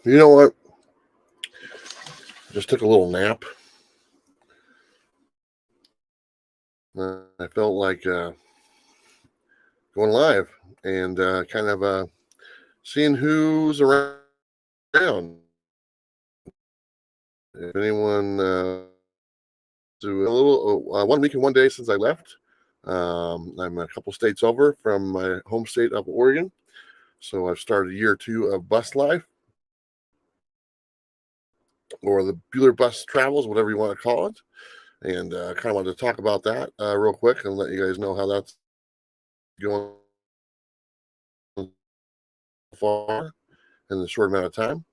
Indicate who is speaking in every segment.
Speaker 1: You know what? Just took a little nap. I felt like going live and kind of seeing who's around. If anyone, to a little 1 week and 1 day since I left. I'm a couple states over from my home state of Oregon. So I've started year 2 of bus life, or the Bueller bus travels, whatever you want to call it. And kind of wanted to talk about that real quick and let you guys know how that's going far in the short amount of time.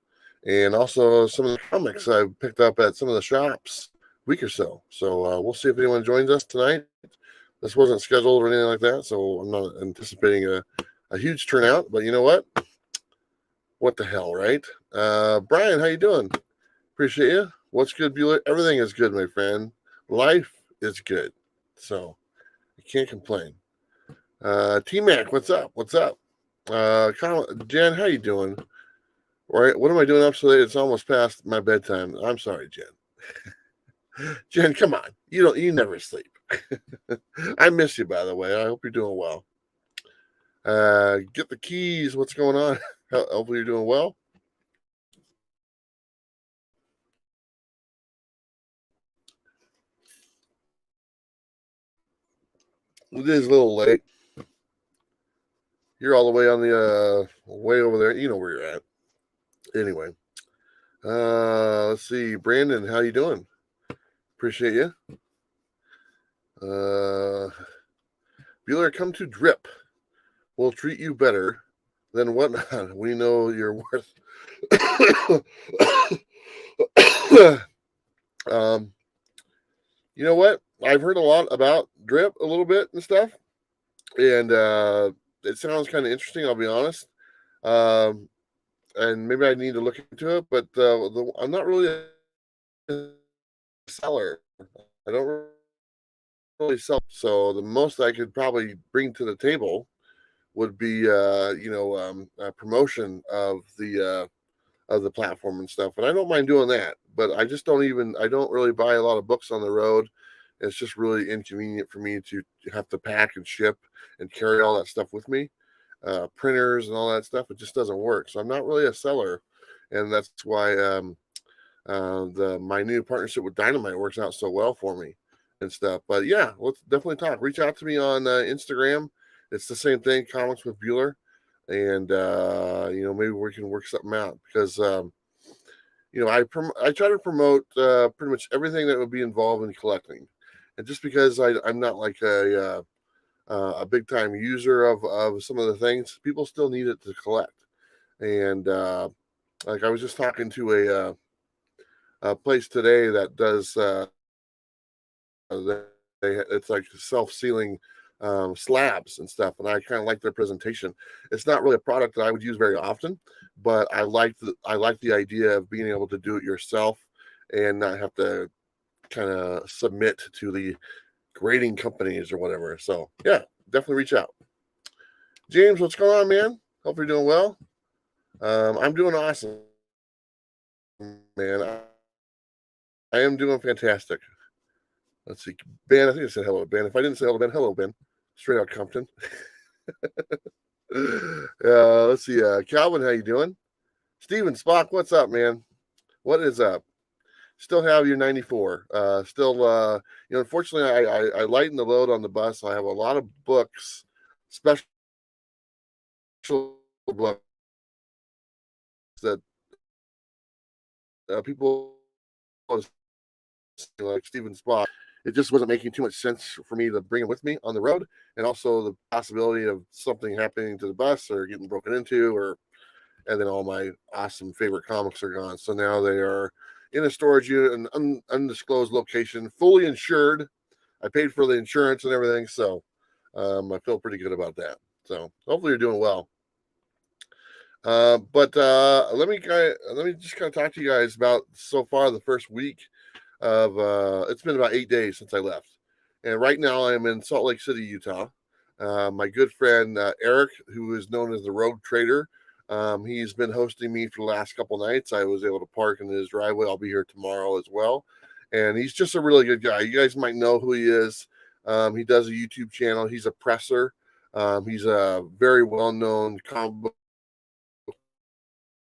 Speaker 1: And also some of the comics I picked up at some of the shops week or so. So we'll see if anyone joins us tonight. This wasn't scheduled or anything like that, so I'm not anticipating a huge turnout. But you know what? What the hell, right? Brian, how you doing? Appreciate you. What's good, Bueller? Everything is good, my friend. Life is good. So I can't complain. T-Mac, what's up? What's up? Jen, how you doing? All right, what am I doing up so late? It's almost past my bedtime. I'm sorry, Jen. Jen, come on. You never sleep. I miss you, by the way. I hope you're doing well. Get the keys. What's going on? Hopefully you're doing well. It is a little late. You're all the way on the way over there. You know where you're at. Anyway, let's see, Brandon, how you doing? Appreciate you. Bueller, come to Drip. We'll treat you better than whatnot. We know you're worth. You know what? I've heard a lot about Drip a little bit and stuff, and it sounds kind of interesting. I'll be honest. And maybe I need to look into it, but I'm not really a seller. I don't really sell. So the most I could probably bring to the table would be, a promotion of the platform and stuff. And I don't mind doing that, but I don't really buy a lot of books on the road. It's just really inconvenient for me to have to pack and ship and carry all that stuff with me. Printers and all that stuff, it just doesn't work. So I'm not really a seller, and that's why my new partnership with Dynamite works out so well for me and stuff. But yeah, let's definitely talk. Reach out to me on Instagram. It's the same thing, Comics with Bueller, and maybe we can work something out because I try to promote pretty much everything that would be involved in collecting, and just because I'm not like a big time user of some of the things, people still need it to collect. And like I was just talking to a place today that does it's like self-sealing slabs and stuff, and I kind of like their presentation. It's not really a product that I would use very often, but I like the idea of being able to do it yourself and not have to kind of submit to the grading companies or whatever. So yeah, definitely reach out. James, what's going on, man? Hope you're doing well. I'm doing awesome, man. I am doing fantastic. Let's see, Ben. I think I said hello, Ben. If I didn't say hello, Ben. Straight out Compton. Let's see, Calvin, how you doing? Steven Spock, what's up, man? What is up? Still have your 94. Unfortunately, I lightened the load on the bus. I have a lot of books, special books that people like Steven Spock. It just wasn't making too much sense for me to bring it with me on the road, and also the possibility of something happening to the bus or getting broken into, and then all my awesome favorite comics are gone. So now they are in a storage unit, an undisclosed location, fully insured. I paid for the insurance and everything, so I feel pretty good about that. So hopefully you're doing well. But let me just kind of talk to you guys about so far the first week of it's been about 8 days since I left, and right now I'm in Salt Lake City, Utah. My good friend Eric, who is known as the Rogue Trader, He's been hosting me for the last couple nights. I was able to park in his driveway. I'll be here tomorrow as well. And he's just a really good guy. You guys might know who he is. He does a YouTube channel. He's a presser. He's a very well-known comic book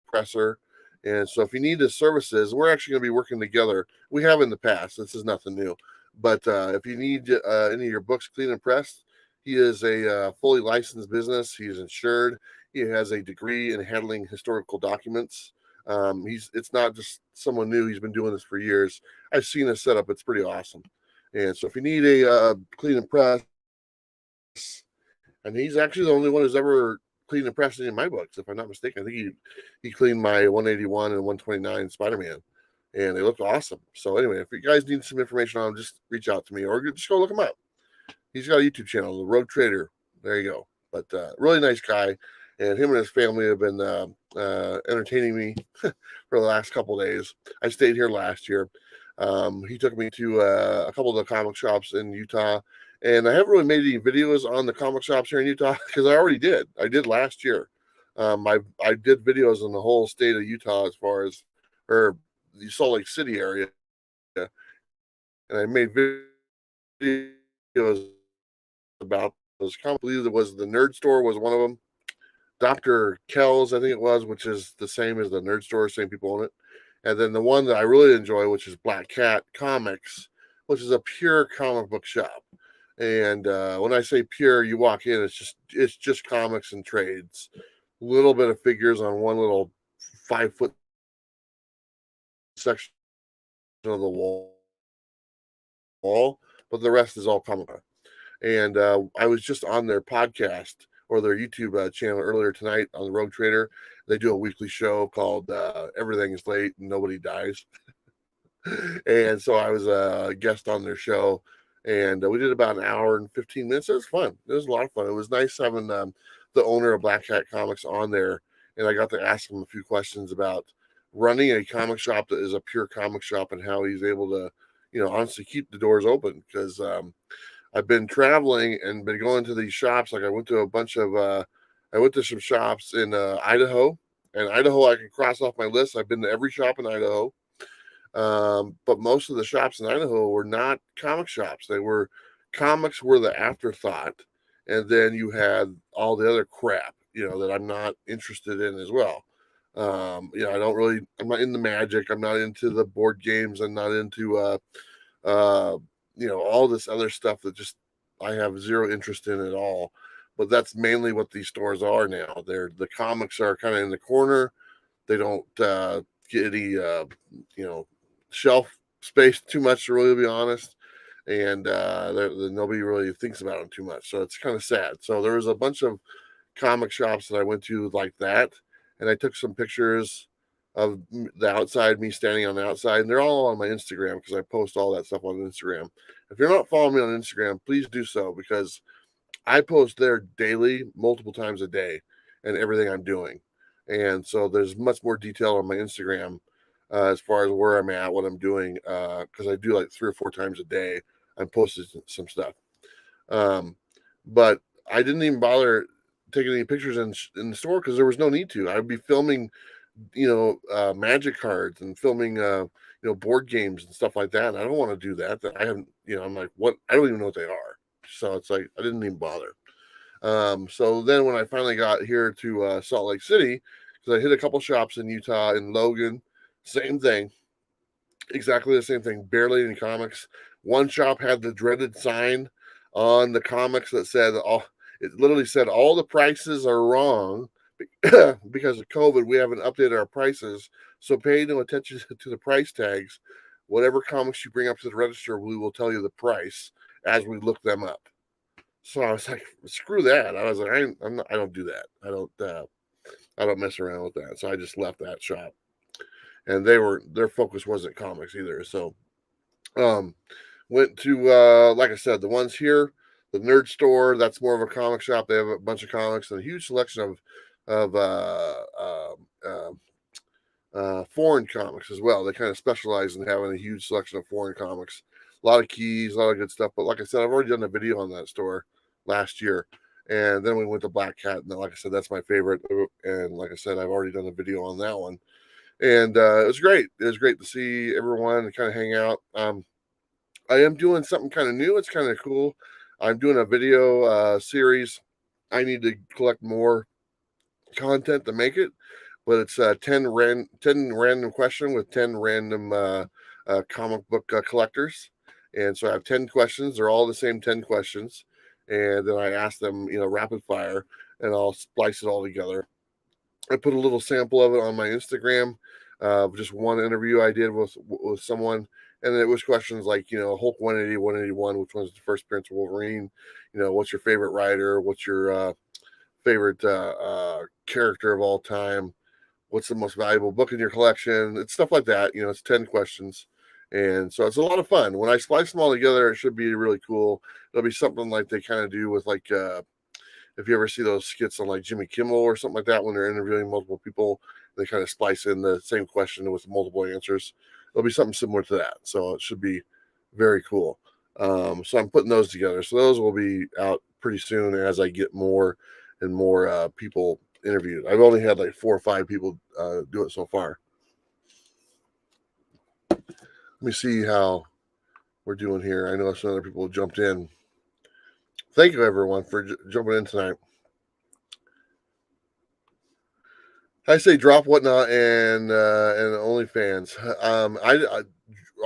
Speaker 1: presser. And so if you need his services, we're actually going to be working together. We have in the past. This is nothing new. But if you need any of your books clean and pressed, he is a fully licensed business. He's insured. He has a degree in handling historical documents. It's not just someone new. He's been doing this for years. I've seen his setup. It's pretty awesome. And so if you need a clean and press, and he's actually the only one who's ever cleaned and pressed any of my books, if I'm not mistaken. I think he cleaned my 181 and 129 Spider-Man, and they looked awesome. So anyway, if you guys need some information on him, just reach out to me or just go look him up. He's got a YouTube channel, The Road Trader. There you go. But really nice guy, and him and his family have been entertaining me for the last couple of days. I stayed here last year. He took me to a couple of the comic shops in Utah, and I haven't really made any videos on the comic shops here in Utah because I already did. I did last year. I did videos on the whole state of Utah as far as, or the Salt Lake City area, and I made videos about those. I believe it was the Nerd Store was one of them. Dr. Kells, I think it was, which is the same as the Nerd Store, same people own it. And then the one that I really enjoy, which is Black Cat Comics, which is a pure comic book shop. And when I say pure, you walk in, it's just comics and trades. A little bit of figures on one little 5-foot section of the wall, but the rest is all comic book. And I was just on their podcast or their YouTube channel earlier tonight on the Road Trader. They do a weekly show called Everything is Late and Nobody Dies. And so I was a guest on their show, and we did about an hour and 15 minutes. It was fun. It was a lot of fun. It was nice having the owner of Black Cat Comics on there, and I got to ask him a few questions about running a comic shop that is a pure comic shop and how he's able to, honestly keep the doors open because I've been traveling and been going to these shops. Like I went to I went to some shops in Idaho, and Idaho I can cross off my list. I've been to every shop in Idaho. But most of the shops in Idaho were not comic shops. Comics were the afterthought. And then you had all the other crap, that I'm not interested in as well. I'm not into magic. I'm not into the board games. I'm not into, all this other stuff that just I have zero interest in at all. But that's mainly what these stores are now. The comics are kind of in the corner. They don't get any, shelf space too much, to really be honest. And nobody really thinks about them too much. So it's kind of sad. So there was a bunch of comic shops that I went to like that. And I took some pictures of the outside, me standing on the outside. And they're all on my Instagram because I post all that stuff on Instagram. If you're not following me on Instagram, please do so because I post there daily, multiple times a day, and everything I'm doing. And so there's much more detail on my Instagram as far as where I'm at, what I'm doing, because I do like 3 or 4 times a day. I'm posting some stuff. But I didn't even bother taking any pictures in the store because there was no need to. I would be filming, magic cards and filming, board games and stuff like that. And I don't want to do that. I haven't, I'm like, what? I don't even know what they are. So it's like, I didn't even bother. So then when I finally got here to Salt Lake City, because I hit a couple shops in Utah and Logan, same thing, exactly the same thing, barely any comics. One shop had the dreaded sign on the comics that said, it literally said, all the prices are wrong because of COVID. We haven't updated our prices. So pay no attention to the price tags. Whatever comics you bring up to the register, we will tell you the price as we look them up. So I was like, screw that. I was like, I don't do that. I don't mess around with that. So I just left that shop. And their focus wasn't comics either. So went to like I said, the ones here, the Nerd Store, that's more of a comic shop. They have a bunch of comics and a huge selection of foreign comics as well. They kind of specialize in having a huge selection of foreign comics. A lot of keys, a lot of good stuff. But like I said, I've already done a video on that store last year. And then we went to Black Cat, and like I said, that's my favorite. And like I said, I've already done a video on that one, and it was great. It was great to see everyone and kind of hang out. I am doing something kind of new. It's kind of cool. I'm doing a video series. I need to collect more content to make it, but it's 10 random question with 10 random comic book collectors. And so I have 10 questions. They're all the same 10 questions. And then I ask them, rapid fire, and I'll splice it all together. I put a little sample of it on my Instagram, just one interview I did with someone, and it was questions like, Hulk 180, 181, which one's the first appearance of Wolverine? What's your favorite writer? What's your favorite character of all time? What's the most valuable book in your collection? It's stuff like that. It's 10 questions. And so it's a lot of fun. When I splice them all together, it should be really cool. It'll be something like they kind of do with like if you ever see those skits on like Jimmy Kimmel or something like that, when they're interviewing multiple people, they kind of splice in the same question with multiple answers. It'll be something similar to that. So it should be very cool. So I'm putting those together. So those will be out pretty soon as I get more and more people interviewed. I've only had like 4 or 5 people do it so far. Let me see how we're doing here. I know some other people jumped in. Thank you, everyone, for jumping in tonight. I say drop Whatnot and OnlyFans.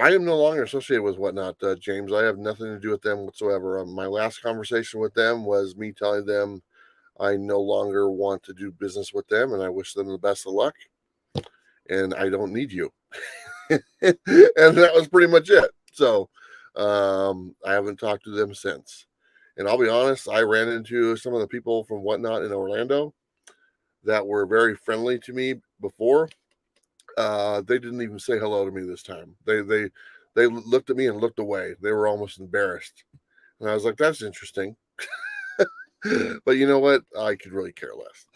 Speaker 1: I am no longer associated with Whatnot, James. I have nothing to do with them whatsoever. My last conversation with them was me telling them I no longer want to do business with them, and I wish them the best of luck. And I don't need you. And that was pretty much it. So I haven't talked to them since. And I'll be honest, I ran into some of the people from Whatnot in Orlando that were very friendly to me before. They didn't even say hello to me this time. They looked at me and looked away. They were almost embarrassed, and I was like, "That's interesting." But you know what? I could really care less.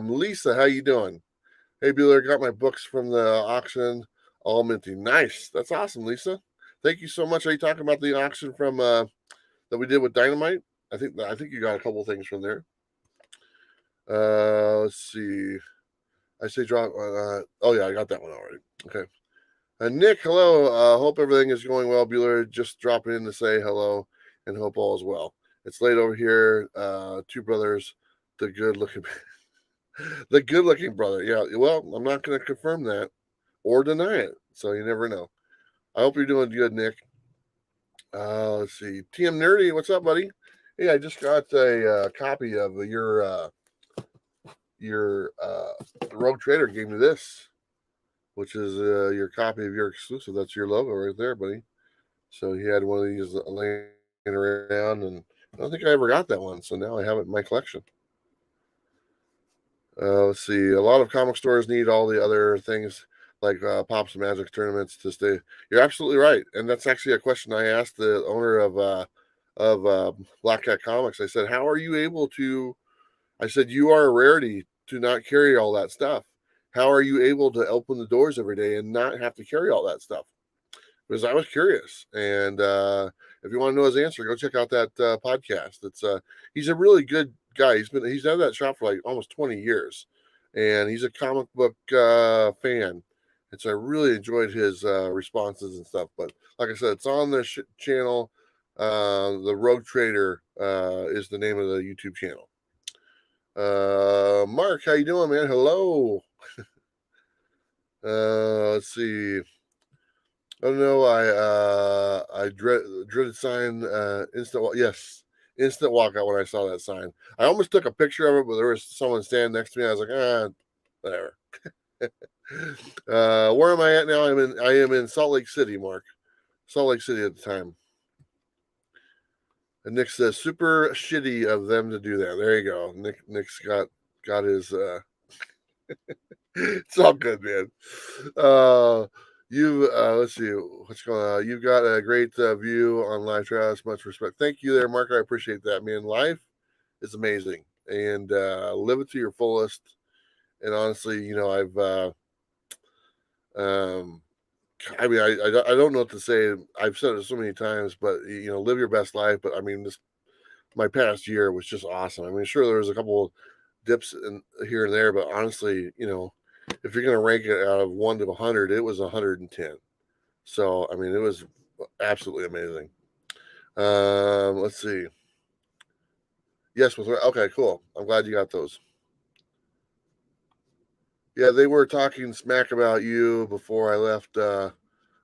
Speaker 1: Lisa, how you doing? Hey, Bueller, got my books from the auction, all minty. Nice. That's awesome, Lisa. Thank you so much. Are you talking about the auction from that we did with Dynamite? I think you got a couple things from there. Let's see. I say drop. Oh yeah, I got that one already. Okay. Nick, hello. Hope everything is going well. Bueller, just dropping in to say hello and hope all is well. It's late over here. Two brothers, the good looking, the good looking brother. Yeah. Well, I'm not going to confirm that or deny it. So you never know. I hope you're doing good, Nick. Let's see. TM Nerdy, what's up, buddy? Hey, I just got a copy of your Rogue Trader gave me this, which is your copy of your exclusive. That's your logo right there, buddy. So he had one of these laying around, and I don't think I ever got that one. So now I have it in my collection. Let's see. A lot of comic stores need all the other things like Pops and Magic tournaments to stay. You're absolutely right, and that's actually a question I asked the owner of Black Cat Comics. I said, "How are you able to?" I said, "You are a rarity to not carry all that stuff. How are you able to open the doors every day and not have to carry all that stuff?" Because I was curious, and if you want to know his answer, go check out that podcast. He's a really good guy. He's had that shop for like almost 20 years, and he's a comic book fan, and so I really enjoyed his responses and stuff. But like I said, it's on the channel. The Rogue Trader is the name of the YouTube channel. Mark, how you doing, man? Hello. Let's see. Oh no, I dreaded sign instant walkout when I saw that sign. I almost took a picture of it, but there was someone standing next to me. I was like, whatever. Where am I at now? I am in Salt Lake City, Mark. Salt Lake City at the time. And Nick says super shitty of them to do that. There you go. Nick's got his it's all good, man. You let's see what's going on. You've got a great view on live, Travis. Much respect. Thank you there, Mark. I appreciate that, man. Life is amazing, and live it to your fullest. And honestly, I've I mean, I don't know what to say. I've said it so many times, but live your best life. But I mean, this my past year was just awesome. I mean, sure, there was a couple dips in here and there, but honestly, if you're going to rank it out of 1 to 100, it was 110. So, I mean, it was absolutely amazing. Let's see. Yes, okay, cool. I'm glad you got those. Yeah, they were talking smack about you before I left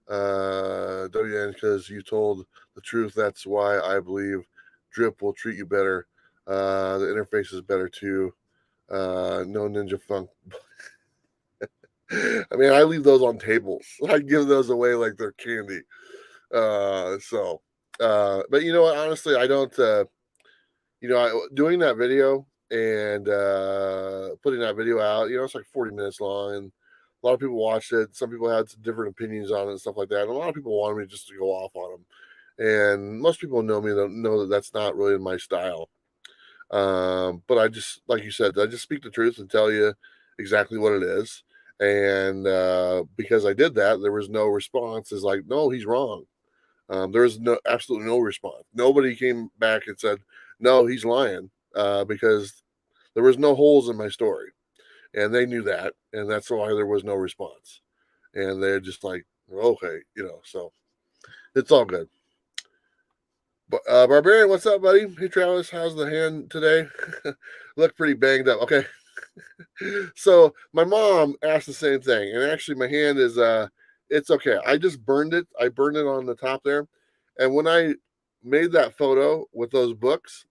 Speaker 1: WN because you told the truth. That's why I believe Drip will treat you better. The interface is better too. No Ninja Funk. I mean, I leave those on tables. I give those away like they're candy. But you know what? Honestly, I don't. Doing that video and putting that video out, it's like 40 minutes long, and a lot of people watched it. Some people had some different opinions on it and stuff like that. And a lot of people wanted me just to go off on them. And most people know me, don't know that that's not really my style. But I just, like you said, I just speak the truth and tell you exactly what it is. And because I did that, there was no response. It's like, no, he's wrong. There was absolutely no response. Nobody came back and said, no, he's lying, because there was no holes in my story. And they knew that. And that's why there was no response. And they're just like, okay, so it's all good. But Barbarian, what's up, buddy? Hey, Travis, how's the hand today? Look pretty banged up. Okay. So my mom asked the same thing. And actually, my hand is, it's okay. I just burned it. I burned it on the top there. And when I made that photo with those books,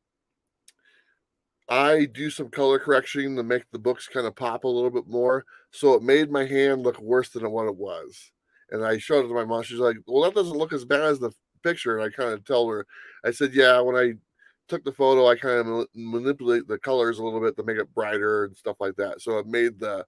Speaker 1: I do some color correction to make the books kind of pop a little bit more. So it made my hand look worse than what it was. And I showed it to my mom. She's like, well, that doesn't look as bad as the picture. And I kind of tell her, I said, yeah, when I took the photo, I kind of manipulate the colors a little bit to make it brighter and stuff like that. So it made the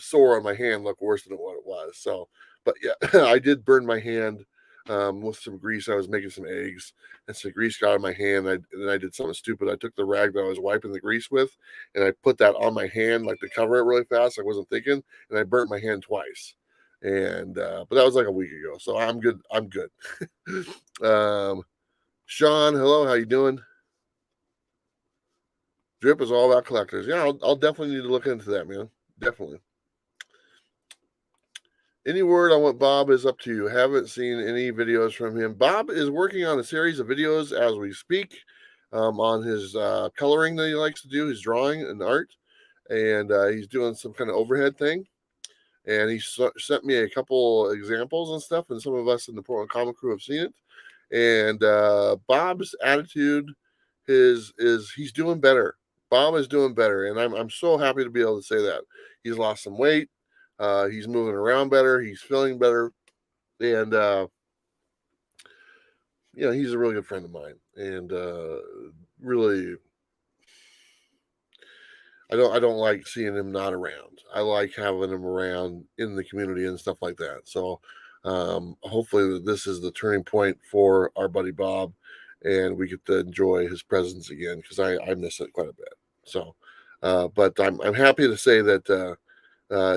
Speaker 1: sore on my hand look worse than what it was. So, but yeah, I did burn my hand with some grease. I was making some eggs, and some grease got on my hand. And then I did something stupid. I took the rag that I was wiping the grease with, and I put that on my hand, like to cover it really fast. I wasn't thinking, and I burnt my hand twice. And but that was like a week ago, so I'm good. I'm good. Sean, hello, how you doing? Drip is all about collectors. Yeah, I'll definitely need to look into that, man. Definitely. Any word on what Bob is up to? Haven't seen any videos from him. Bob is working on a series of videos as we speak, on his coloring that he likes to do, his drawing and art. And he's doing some kind of overhead thing. And he sent me a couple examples and stuff, and some of us in the Portland Comic Crew have seen it. And Bob's attitude is he's doing better. Bob is doing better, and I'm so happy to be able to say that. He's lost some weight. He's moving around better. He's feeling better, and he's a really good friend of mine. And really, I don't like seeing him not around. I like having him around in the community and stuff like that. So hopefully this is the turning point for our buddy Bob, and we get to enjoy his presence again, because I miss it quite a bit. So, but I'm happy to say that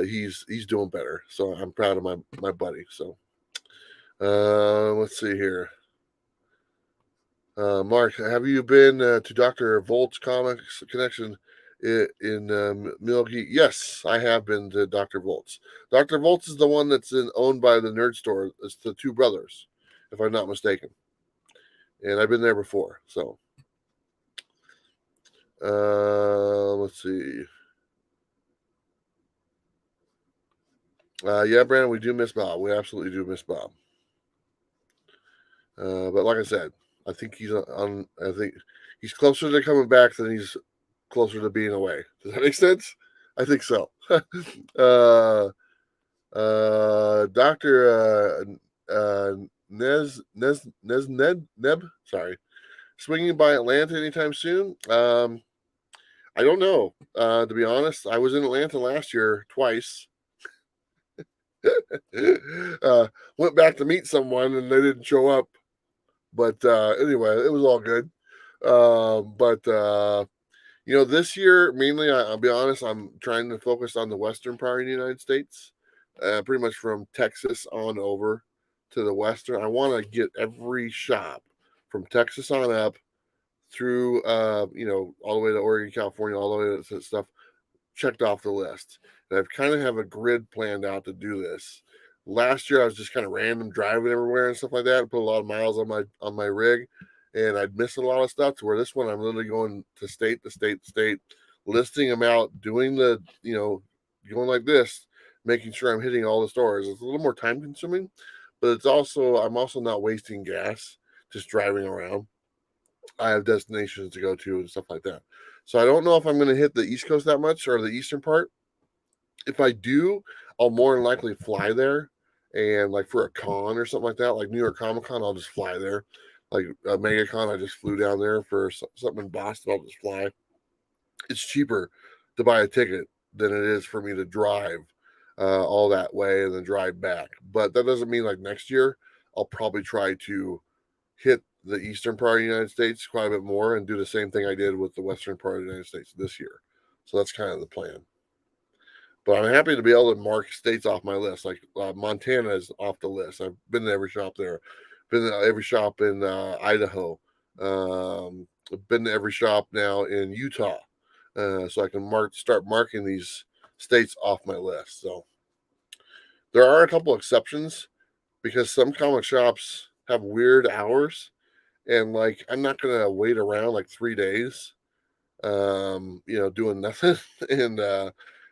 Speaker 1: he's doing better. So I'm proud of my buddy. So let's see here. Mark, have you been to Dr. Volt's Comics Connection in Milwaukee? Yes, I have been to Dr. Volt's. Dr. Volt's is the one that's owned by the Nerd Store. It's the two brothers, if I'm not mistaken. And I've been there before. So, let's see. Yeah, Brandon, we do miss Bob. We absolutely do miss Bob. But like I said, I think he's on. I think he's closer to coming back than he's closer to being away. Does that make sense? I think so. Doctor Neb. Sorry, swinging by Atlanta anytime soon. I don't know. To be honest, I was in Atlanta last year twice. Went back to meet someone and they didn't show up. But anyway, it was all good. But this year mainly, I'll be honest, I'm trying to focus on the western part of the United States, pretty much from Texas on over to the western. I want to get every shop from Texas on up through, all the way to Oregon, California, all the way to stuff checked off the list. And I've kind of have a grid planned out to do this. Last year I was just kind of random driving everywhere and stuff like that, and put a lot of miles on my rig, and I'd miss a lot of stuff. To where this one I'm literally going to state to state to state, listing them out, doing the going like this, making sure I'm hitting all the stores. It's a little more time consuming, but I'm also not wasting gas just driving around. I have destinations to go to and stuff like that. So I don't know if I'm going to hit the East Coast that much or the eastern part. If I do, I'll more than likely fly there, and like for a con or something like that, like New York Comic Con, I'll just fly there. Like a MegaCon, I just flew down there for something in Boston. I'll just fly. It's cheaper to buy a ticket than it is for me to drive all that way and then drive back. But that doesn't mean like next year I'll probably try to hit the eastern part of the United States quite a bit more and do the same thing I did with the western part of the United States this year. So that's kind of the plan. But I'm happy to be able to mark states off my list. Like Montana is off the list. I've been to every shop there. Been to every shop in Idaho. Been to every shop now in Utah. So I can start marking these states off my list. So there are a couple exceptions because some comic shops have weird hours, and like I'm not gonna wait around like 3 days doing nothing. And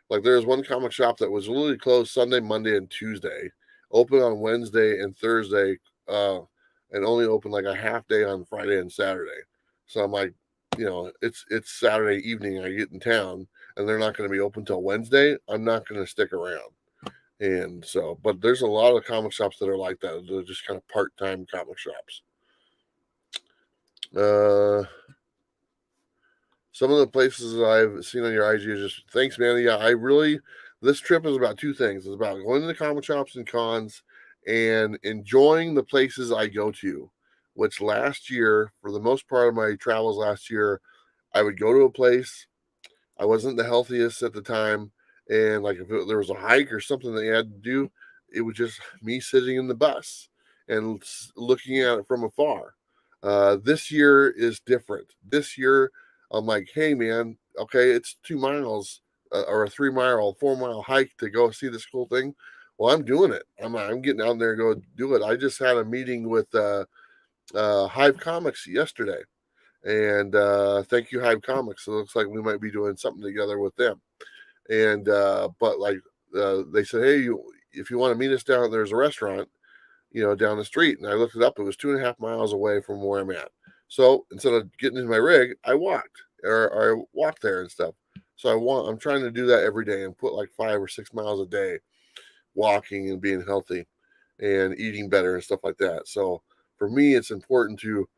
Speaker 1: like there's one comic shop that was literally closed Sunday, Monday, and Tuesday, open on Wednesday and Thursday, uh, and only open like a half day on Friday and Saturday. So I'm like, it's Saturday evening. I get in town, and they're not going to be open till Wednesday. I'm not going to stick around. And so, but there's a lot of comic shops that are like that. They're just kind of part-time comic shops. Uh, Some of the places that I've seen on your IG is just thanks, man. Yeah, this trip is about two things. It's about going to the comic shops and cons and enjoying the places I go to. Which last year, for the most part of my travels last year, I would go to a place. I wasn't the healthiest at the time, and like if there was a hike or something that you had to do, it was just me sitting in the bus and looking at it from afar. This year is different. This year, I'm like, hey man, okay, it's 2 miles or a 3 mile, 4 mile hike to go see this cool thing. Well, I'm doing it. I'm getting out there and go do it. I just had a meeting with Hive Comics yesterday, and thank you, Hive Comics. It looks like we might be doing something together with them. And but like they said, hey, if you want to meet us down, there's a restaurant, down the street. And I looked it up. It was 2.5 miles away from where I'm at. So instead of getting in my rig, I walked or I walked there and stuff. So I'm trying to do that every day and put like 5 or 6 miles a day walking and being healthy and eating better and stuff like that. So for me, it's important to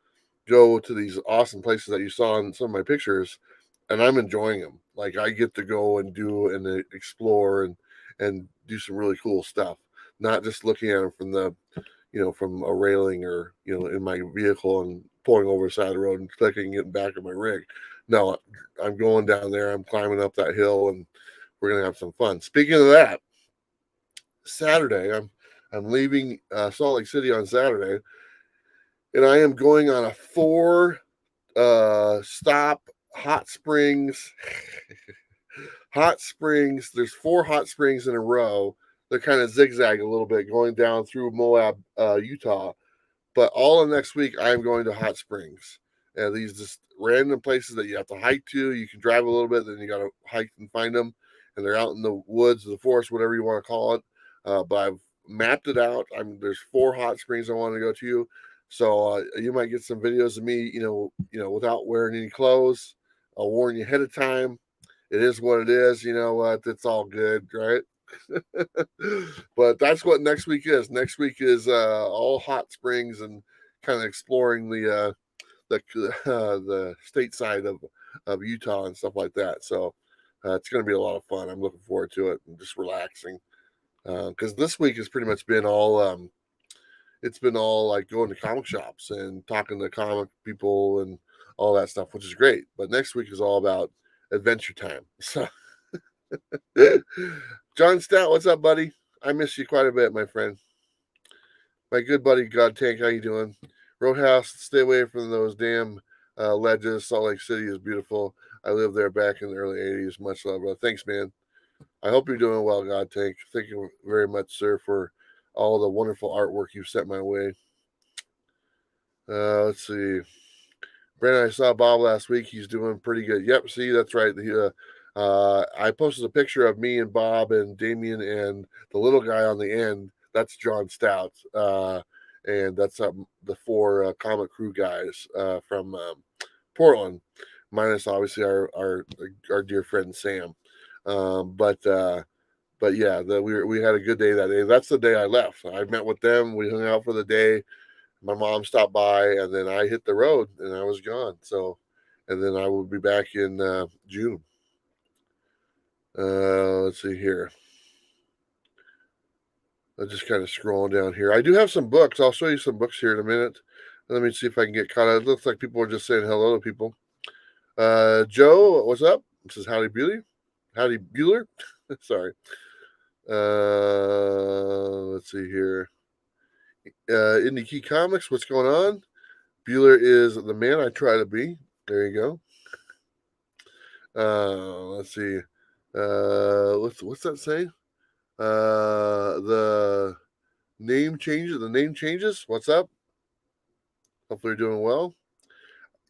Speaker 1: go to these awesome places that you saw in some of my pictures, and I'm enjoying them. Like I get to go and do and explore and do some really cool stuff, not just looking at them from from a railing or in my vehicle and pulling over the side of the road and clicking and getting back in my rig. No, I'm going down there. I'm climbing up that hill, and we're gonna have some fun. Speaking of that, Saturday I'm leaving Salt Lake City on Saturday, and I am going on a 4 stop hot springs. Hot springs. There's 4 hot springs in a row. They're kind of zigzag a little bit going down through Moab, Utah. But all of next week, I'm going to hot springs. And these just random places that you have to hike to. You can drive a little bit, then you got to hike and find them. And they're out in the woods, the forest, whatever you want to call it. But I've mapped it out. There's 4 hot springs I want to go to. So you might get some videos of me, without wearing any clothes. I'll warn you ahead of time. It is what it is. You know what? It's all good, right? But that's what next week is. Next week is all hot springs and kind of exploring the state side of Utah and stuff like that. So it's going to be a lot of fun. I'm looking forward to it and just relaxing because this week has pretty much been all. It's been all like going to comic shops and talking to comic people and all that stuff, which is great. But next week is all about adventure time. So, John Stout, what's up, buddy? I miss you quite a bit, my friend. My good buddy God Tank, how you doing? Roadhouse, stay away from those damn ledges. Salt Lake City is beautiful. I lived there back in the early 80s. Much love, bro. Thanks, man. I hope you're doing well, God Tank. Thank you very much, sir, for all the wonderful artwork you've sent my way. Let's see. Brandon, I saw Bob last week. He's doing pretty good. Yep, see, that's right. I posted a picture of me and Bob and Damien and the little guy on the end. That's John Stout. And that's the four Comic Crew guys from Portland, minus obviously our dear friend Sam. But yeah, we had a good day that day. That's the day I left. I met with them. We hung out for the day. My mom stopped by, and then I hit the road, and I was gone. So, and then I will be back in June. Let's see here. I'm just kind of scrolling down here. I do have some books. I'll show you some books here in a minute. Let me see if I can get caught up. It looks like people are just saying hello to people. Joe, what's up? This is Howdy Bueller. Howdy Bueller. Sorry. Let's see here. Indie Key Comics, what's going on? Bueller is the man I try to be. There you go. Let's see. What's that say? The name changes. The name changes. What's up? Hopefully you're doing well.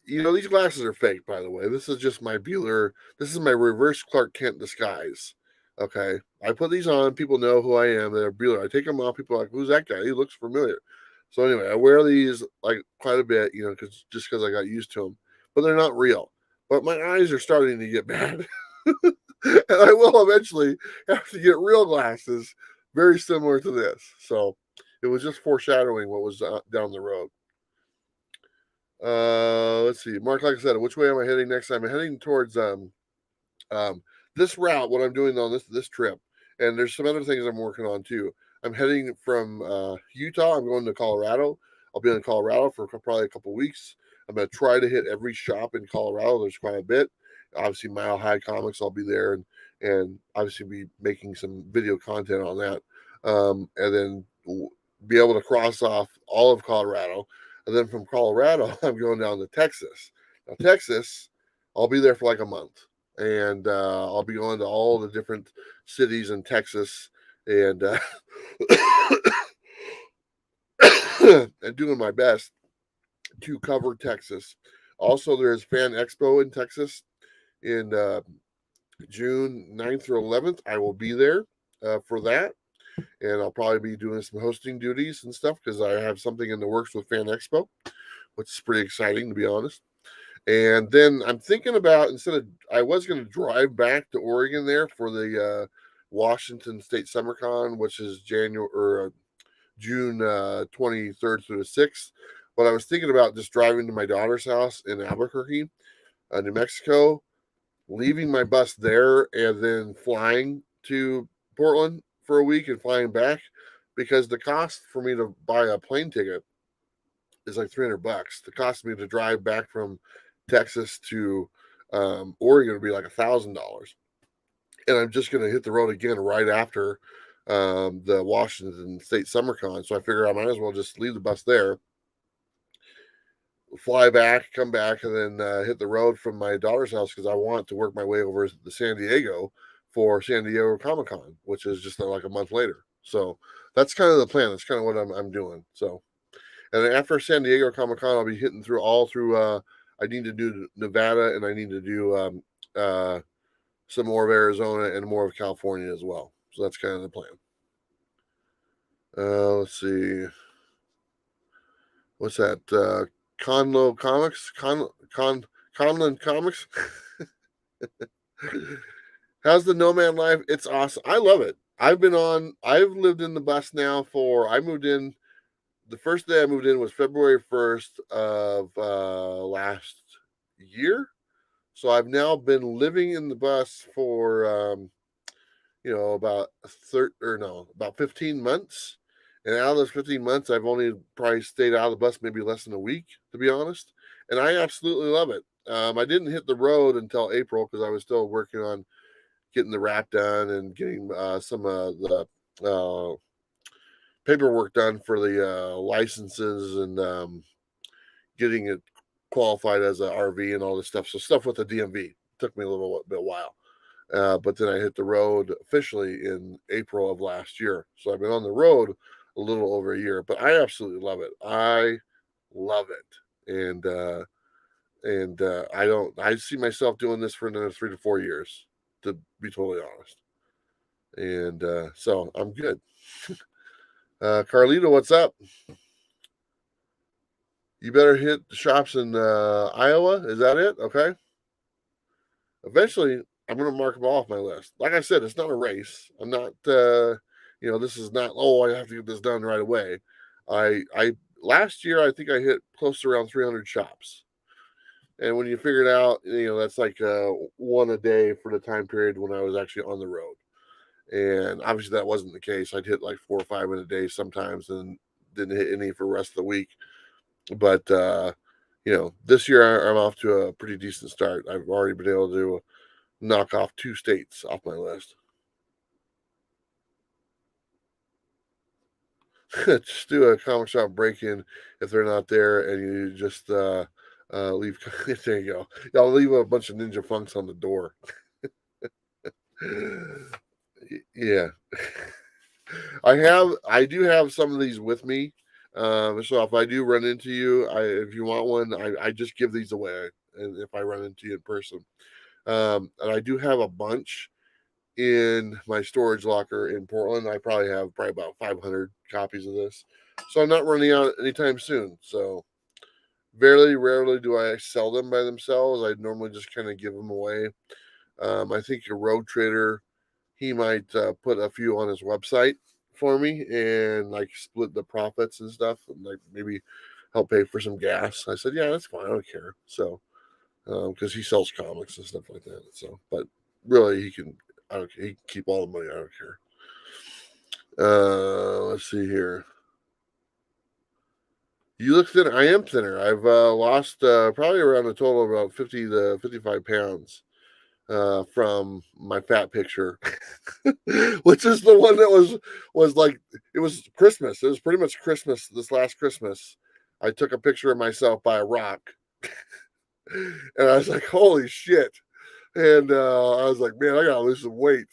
Speaker 1: These glasses are fake, by the way. This is just my Bueller. This is my reverse Clark Kent disguise. Okay. I put these on. People know who I am. They're Bueller. I take them off. People are like, who's that guy? He looks familiar. So anyway, I wear these like quite a bit, because I got used to them. But they're not real. But my eyes are starting to get bad. And I will eventually have to get real glasses very similar to this. So it was just foreshadowing what was down the road. Let's see. Mark, like I said, which way am I heading next? I'm heading towards this route, what I'm doing on this trip. And there's some other things I'm working on too. I'm heading from Utah. I'm going to Colorado. I'll be in Colorado for probably a couple weeks. I'm going to try to hit every shop in Colorado. There's quite a bit. Obviously, Mile High Comics, I'll be there and obviously be making some video content on that. And then be able to cross off all of Colorado. And then from Colorado, I'm going down to Texas. Now, Texas, I'll be there for like a month. And I'll be going to all the different cities in Texas and and doing my best to cover Texas. Also, there's Fan Expo in Texas in June 9th or 11th. I will be there for that. And I'll probably be doing some hosting duties and stuff because I have something in the works with Fan Expo, which is pretty exciting, to be honest. And then I'm thinking about I was going to drive back to Oregon there for the Washington State SummerCon, which is June 23rd through the 6th. But I was thinking about just driving to my daughter's house in Albuquerque, New Mexico, leaving my bus there, and then flying to Portland for a week and flying back, because the cost for me to buy a plane ticket is like $300. The cost of me to drive back from Texas to Oregon would be like $1,000, and I'm just going to hit the road again right after the Washington State SummerCon. So I figure I might as well just leave the bus there, fly back, come back, and then hit the road from my daughter's house because I want to work my way over to San Diego for San Diego Comic Con, which is just like a month later. So that's kind of the plan. That's kind of what I'm doing. So, and then after San Diego Comic Con, I'll be hitting through all through. I need to do Nevada, and I need to do some more of Arizona and more of California as well. So that's kind of the plan. Let's see. What's that? Conlo Comics? Conlon Comics? How's the Nomad life? It's awesome. I love it. I've lived in the bus now I moved in, the first day I moved in was February 1st of last year. So I've now been living in the bus for, about 15 months. And out of those 15 months, I've only probably stayed out of the bus maybe less than a week, to be honest. And I absolutely love it. I didn't hit the road until April because I was still working on getting the wrap done and getting some of the paperwork done for the licenses and getting it qualified as a RV and all this stuff. So stuff with the DMV took me a little bit while. But then I hit the road officially in April of last year. So I've been on the road a little over a year, but I absolutely love it. I love it. I see myself doing this for another 3 to 4 years, to be totally honest. And so I'm good. Carlito, what's up? You better hit the shops in Iowa. Is that it? Okay. Eventually, I'm going to mark them off my list. Like I said, it's not a race. I'm not, this is not, oh, I have to get this done right away. I last year, I think I hit close to around 300 shops. And when you figure it out, that's like one a day for the time period when I was actually on the road. And obviously that wasn't the case. I'd hit like 4 or 5 in a day sometimes and didn't hit any for the rest of the week. But, this year I'm off to a pretty decent start. I've already been able to knock off 2 states off my list. Just do a comic shop break-in if they're not there, and you just leave. There you go. I'll leave a bunch of Ninja Funks on the door. Yeah, I do have some of these with me. So if I do run into you, if you want one, I just give these away, and if I run into you in person, and I do have a bunch in my storage locker in Portland. I probably have about 500 copies of this, so I'm not running out anytime soon. So very rarely do I sell them by themselves. I normally just kind of give them away. I think a road trader, he might put a few on his website for me and like split the profits and stuff, and like maybe help pay for some gas. I said, yeah, that's fine. I don't care. So because he sells comics and stuff like that. So, but really, he can. I don't care. He can keep all the money. I don't care. Let's see here. You look thinner. I am thinner. I've lost probably around a total of about 50 to 55 pounds from my fat picture, which is the one that was like, it was Christmas. It was pretty much Christmas. This last Christmas, I took a picture of myself by a rock, and I was like, "Holy shit!" And I was like, "Man, I gotta lose some weight."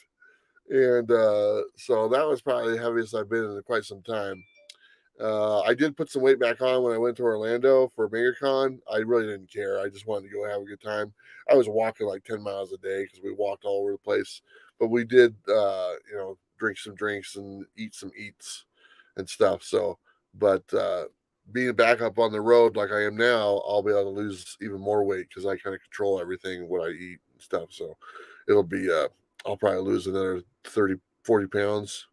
Speaker 1: And so that was probably the heaviest I've been in quite some time. I did put some weight back on when I went to Orlando for MegaCon. I really didn't care. I just wanted to go have a good time. I was walking like 10 miles a day because we walked all over the place. But we did, drink some drinks and eat some eats and stuff. So, but being back up on the road like I am now, I'll be able to lose even more weight because I kind of control everything, what I eat and stuff. So it'll be, I'll probably lose another 30, 40 pounds.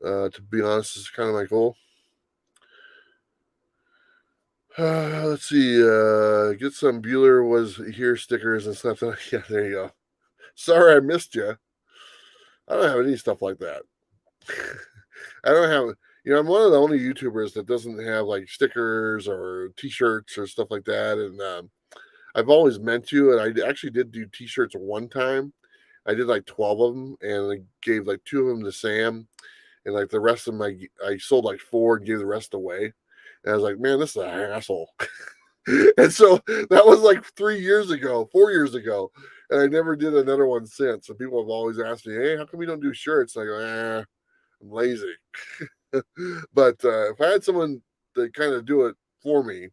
Speaker 1: To be honest, is kind of my goal. Let's see. Get some Bueller was here stickers and stuff. Yeah, there you go. Sorry I missed you. I don't have any stuff like that. I don't have. I'm one of the only YouTubers that doesn't have like stickers or T-shirts or stuff like that. And I've always meant to. And I actually did do T-shirts one time. I did like 12 of them, and I gave like 2 of them to Sam, and like the rest of them, I sold like 4 and gave the rest away. And I was like, man, this is an asshole. And so that was like 3 years ago, 4 years ago, and I never did another one since. And people have always asked me, "Hey, how come you don't do shirts?" And I go, I'm lazy." But if I had someone to kind of do it for me,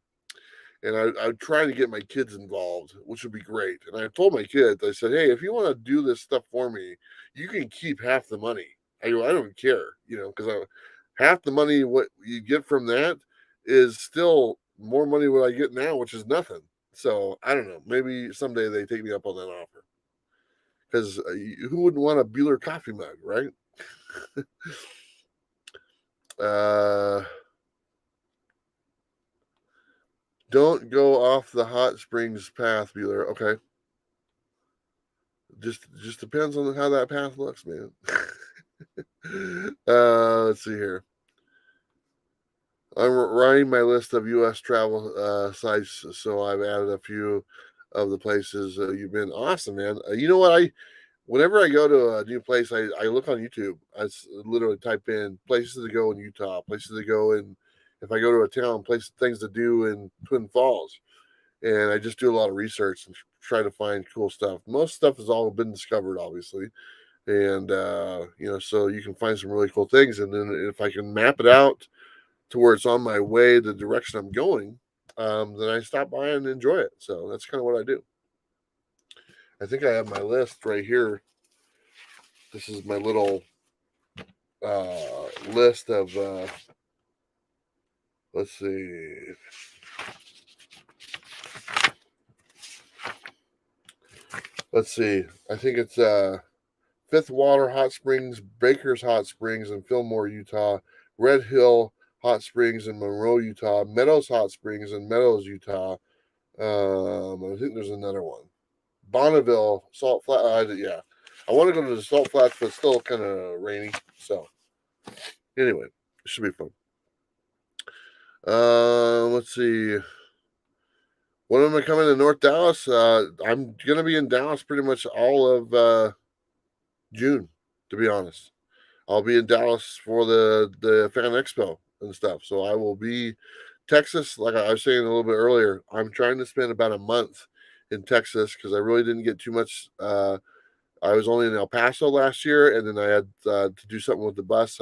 Speaker 1: and I'd try to get my kids involved, which would be great. And I told my kids, I said, "Hey, if you want to do this stuff for me, you can keep half the money. I don't care, because half the money what you get from that is still more money what I get now, which is nothing. So I don't know. Maybe someday they take me up on that offer because who wouldn't want a Bueller coffee mug, right? uh, don't go off the hot springs path, Bueller. Okay. Just depends on how that path looks, man. Let's see here. I'm writing my list of U.S. travel sites, so I've added a few of the places you've been. Awesome, man. You know what? Whenever I go to a new place, I look on YouTube. I literally type in places to go in Utah, places to go in if I go to a town, place things to do in Twin Falls, and I just do a lot of research and try to find cool stuff. Most stuff has all been discovered, obviously, and so you can find some really cool things. And then if I can map it out to where it's on my way, the direction I'm going, then I stop by and enjoy it. So that's kind of what I do. I think I have my list right here. This is my little list of. Let's see. Let's see. I think it's Fifth Water Hot Springs, Baker's Hot Springs in Fillmore, Utah, Red Hill Hot Springs in Monroe, Utah, Meadows Hot Springs in Meadows, Utah. I think there's another one. Bonneville, Salt Flat. Yeah, I want to go to the Salt Flats, but it's still kind of rainy. So anyway, it should be fun. Let's see. When am I coming to North Dallas? I'm gonna be in Dallas pretty much all of June, to be honest. I'll be in Dallas for the Fan Expo and stuff. So I will be Texas, like I was saying a little bit earlier. I'm trying to spend about a month in Texas because I really didn't get too much. I was only in El Paso last year, and then I had to do something with the bus.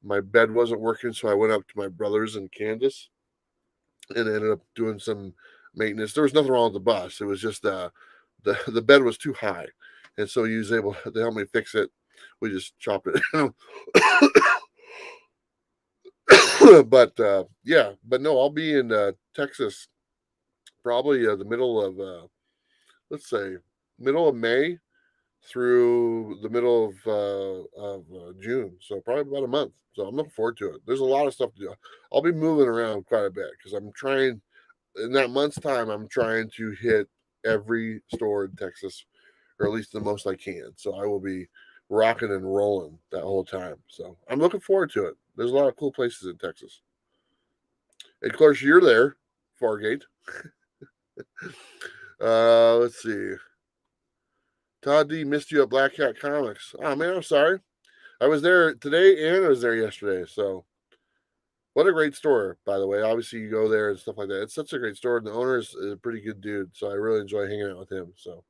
Speaker 1: My bed wasn't working, so I went up to my brother's in Kansas and ended up doing some maintenance. There was nothing wrong with the bus. It was just the bed was too high, and so he was able to help me fix it. We just chopped it down. But yeah, but no, I'll be in Texas probably the middle of let's say middle of May through the middle of June. So probably about a month. So I'm looking forward to it. There's a lot of stuff to do. I'll be moving around quite a bit because I'm trying in that month's time. I'm trying to hit every store in Texas, or at least the most I can. So I will be rocking and rolling that whole time. So I'm looking forward to it. There's a lot of cool places in Texas. And of course, you're there, Fargate. Let's see. Todd D missed you at Black Cat Comics. Oh man, I'm sorry. I was there today and I was there yesterday. So what a great store, by the way. Obviously, you go there and stuff like that. It's such a great store, and the owner is a pretty good dude. So I really enjoy hanging out with him. So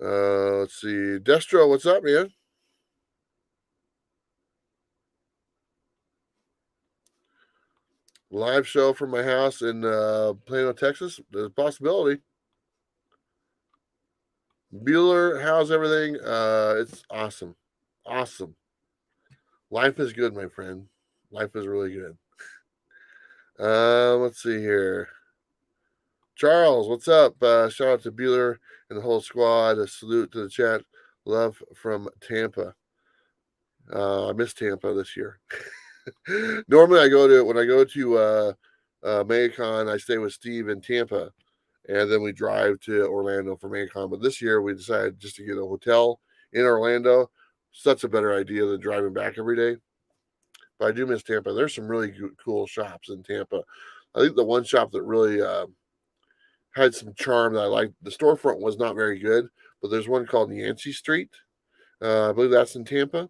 Speaker 1: let's see. Destro, what's up, man? Live show from my house in Plano, Texas. There's a possibility. Bueller, how's everything? It's awesome. Awesome. Life is good, my friend. Life is really good. Let's see here. Charles, what's up? Shout out to Bueller and the whole squad. A salute to the chat. Love from Tampa. I miss Tampa this year. Normally, when I go to Maycon, I stay with Steve in Tampa, and then we drive to Orlando for Maycon. But this year, we decided just to get a hotel in Orlando. Such a better idea than driving back every day. But I do miss Tampa. There's some really cool shops in Tampa. I think the one shop that really had some charm that I liked. The storefront was not very good, but there's one called Yancey Street. I believe that's in Tampa,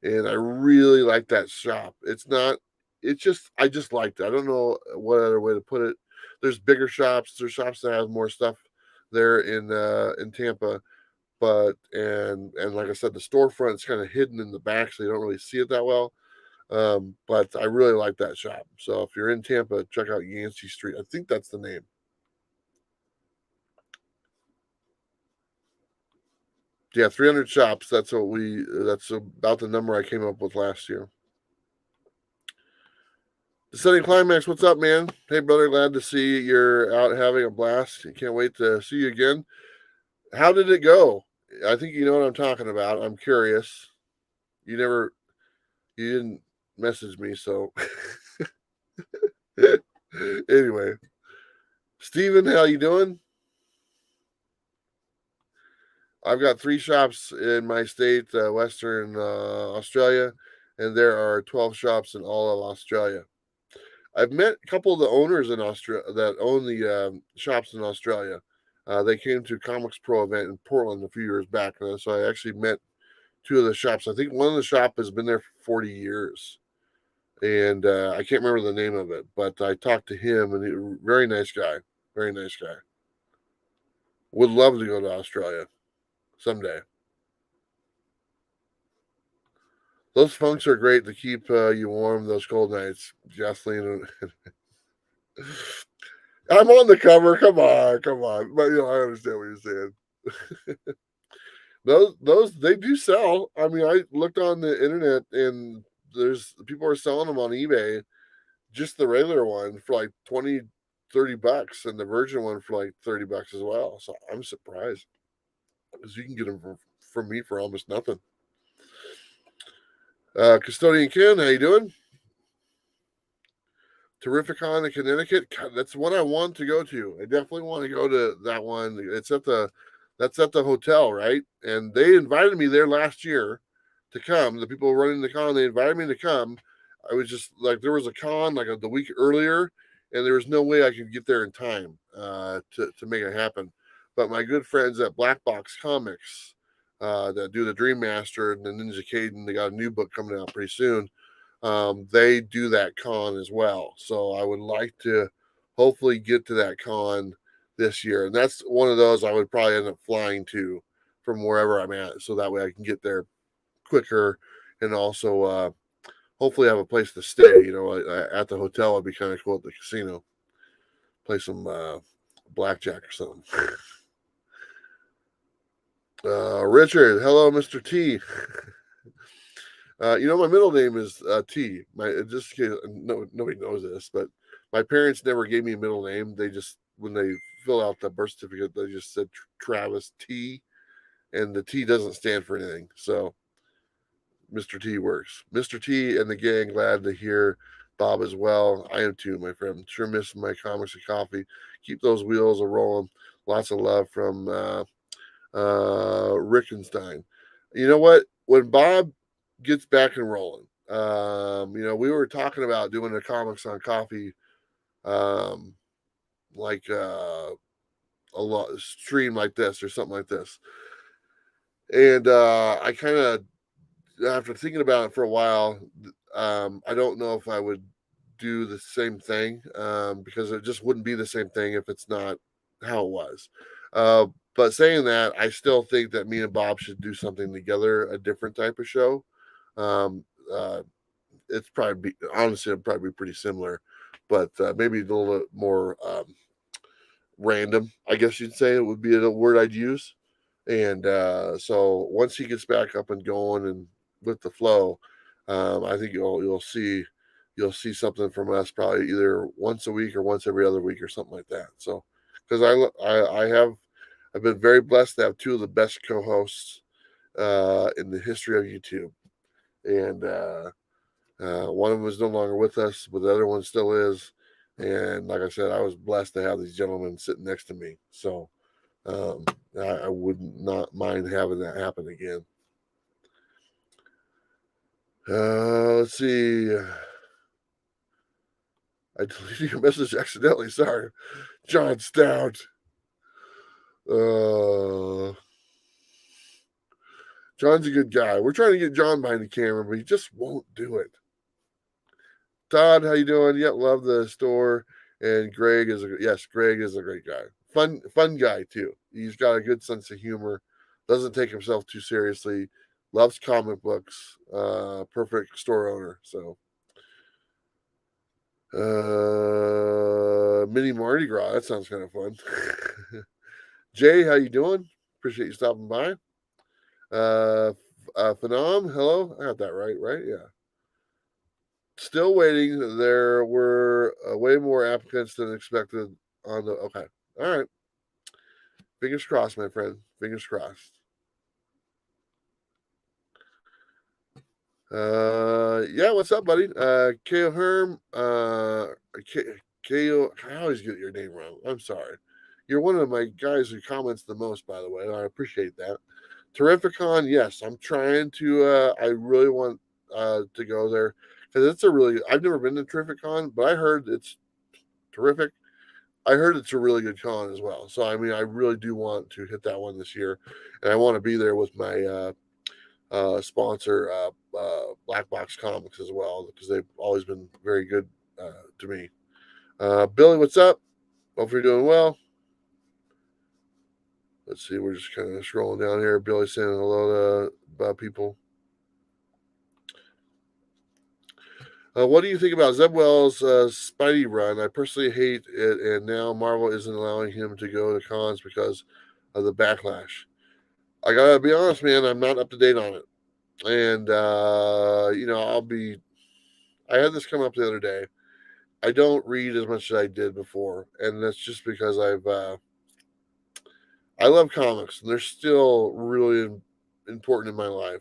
Speaker 1: and I really like that shop. It's not. It's just I just liked it. I don't know what other way to put it. There's bigger shops. There's shops that have more stuff there in Tampa, but and like I said, the storefront's kind of hidden in the back, so you don't really see it that well. But I really like that shop. So if you're in Tampa, check out Yancey Street. I think that's the name. Yeah, 300 shops. That's about the number I came up with last year. Descending Climax, what's up, man? Hey, brother, glad to see you're out having a blast. Can't wait to see you again. How did it go? I think you know what I'm talking about. I'm curious. You didn't message me, so anyway. Steven, how you doing? I've got 3 shops in my state, Western Australia, and there are 12 shops in all of Australia. I've met a couple of the owners in Australia that own the shops in Australia. They came to Comics Pro event in Portland a few years back, so I actually met 2 of the shops. I think one of the shop has been there for 40 years, and I can't remember the name of it, but I talked to him, and very nice guy, very nice guy. Would love to go to Australia someday. Those funks are great to keep you warm those cold nights, Jocelyn. I'm on the cover. Come on, come on. But I understand what you're saying. Those they do sell. I mean, I looked on the internet and there's people are selling them on eBay, just the regular one for like 20, $30, and the virgin one for like $30 as well. So I'm surprised because you can get them from me for almost nothing. Custodian Ken, how you doing? Terrificon in Connecticut. God, that's what I want to go to. I definitely want to go to that one. That's at the hotel, right? And they invited me there last year to come. The people running the con, they invited me to come. I was just like, there was a con like the week earlier, and there was no way I could get there in time to make it happen. But my good friends at Blackbox Comics that do the Dream Master and the Ninja Caden, they got a new book coming out pretty soon. They do that con as well. So I would like to hopefully get to that con this year. And that's one of those I would probably end up flying to from wherever I'm at. So that way I can get there quicker and also hopefully have a place to stay. At the hotel would be kind of cool at the casino. Play some blackjack or something. Richard, hello, Mr. T. My middle name is T. Just in case nobody knows this, but my parents never gave me a middle name. They just when they fill out the birth certificate, they just said Travis T, and the T doesn't stand for anything. So Mr. T works. Mr. T and the gang, glad to hear Bob as well. I am too, my friend. Sure miss my comics and coffee. Keep those wheels a rolling. Lots of love from Rickenstein. You know what? When Bob gets back and rolling, we were talking about doing a comics on coffee, um, like a lot stream like this or something like this. And I kind of, after thinking about it for a while, I don't know if I would do the same thing because it just wouldn't be the same thing if it's not how it was. But saying that, I still think that me and Bob should do something together, a different type of show. Um, uh, it's probably honestly, it'd probably be pretty similar, but maybe a little bit more random. I guess you'd say it would be a word I'd use. And so once he gets back up and going and with the flow, I think you'll see something from us probably either once a week or once every other week or something like that. So because I've been very blessed to have two of the best co-hosts in the history of YouTube, and one of them is no longer with us, but the other one still is. And like I said, I was blessed to have these gentlemen sitting next to me. So um, I would not mind having that happen again. Let's see. I deleted your message accidentally. Sorry, John Stout. Uh, John's a good guy. We're trying to get John behind the camera, but he just won't do it. Todd, how you doing? Yeah, love the store. And Greg is Greg is a great guy. Fun guy too. He's got a good sense of humor. Doesn't take himself too seriously. Loves comic books. Perfect store owner. So mini Mardi Gras. That sounds kind of fun. Jay, how you doing? Appreciate you stopping by. Phenom, hello. I got that right? Yeah. Still waiting. There were way more applicants than expected on the. Okay. All right. Fingers crossed, my friend. Fingers crossed. Yeah, what's up, buddy? Ko Herm, Ko, I always get your name wrong. I'm sorry. You're one of my guys who comments the most, by the way. I appreciate that. Terrificon, yes, I'm trying to. I really want to go there because it's a really. I've never been to Terrificon, but I heard it's terrific. I heard it's a really good con as well. So I mean, I really do want to hit that one this year, and I want to be there with my sponsor, Blackbox comics as well, because they've always been very good to me. Billy, what's up? Hope you're doing well. Let's see, we're just kind of scrolling down here. Billy saying hello to people. What do you think about Zeb Wells' Spidey run? I personally hate it, and now Marvel isn't allowing him to go to cons because of the backlash. I gotta be honest, man. I'm not up to date on it, and I had this come up the other day. I don't read as much as I did before, and that's just because I love comics, and they're still really important in my life,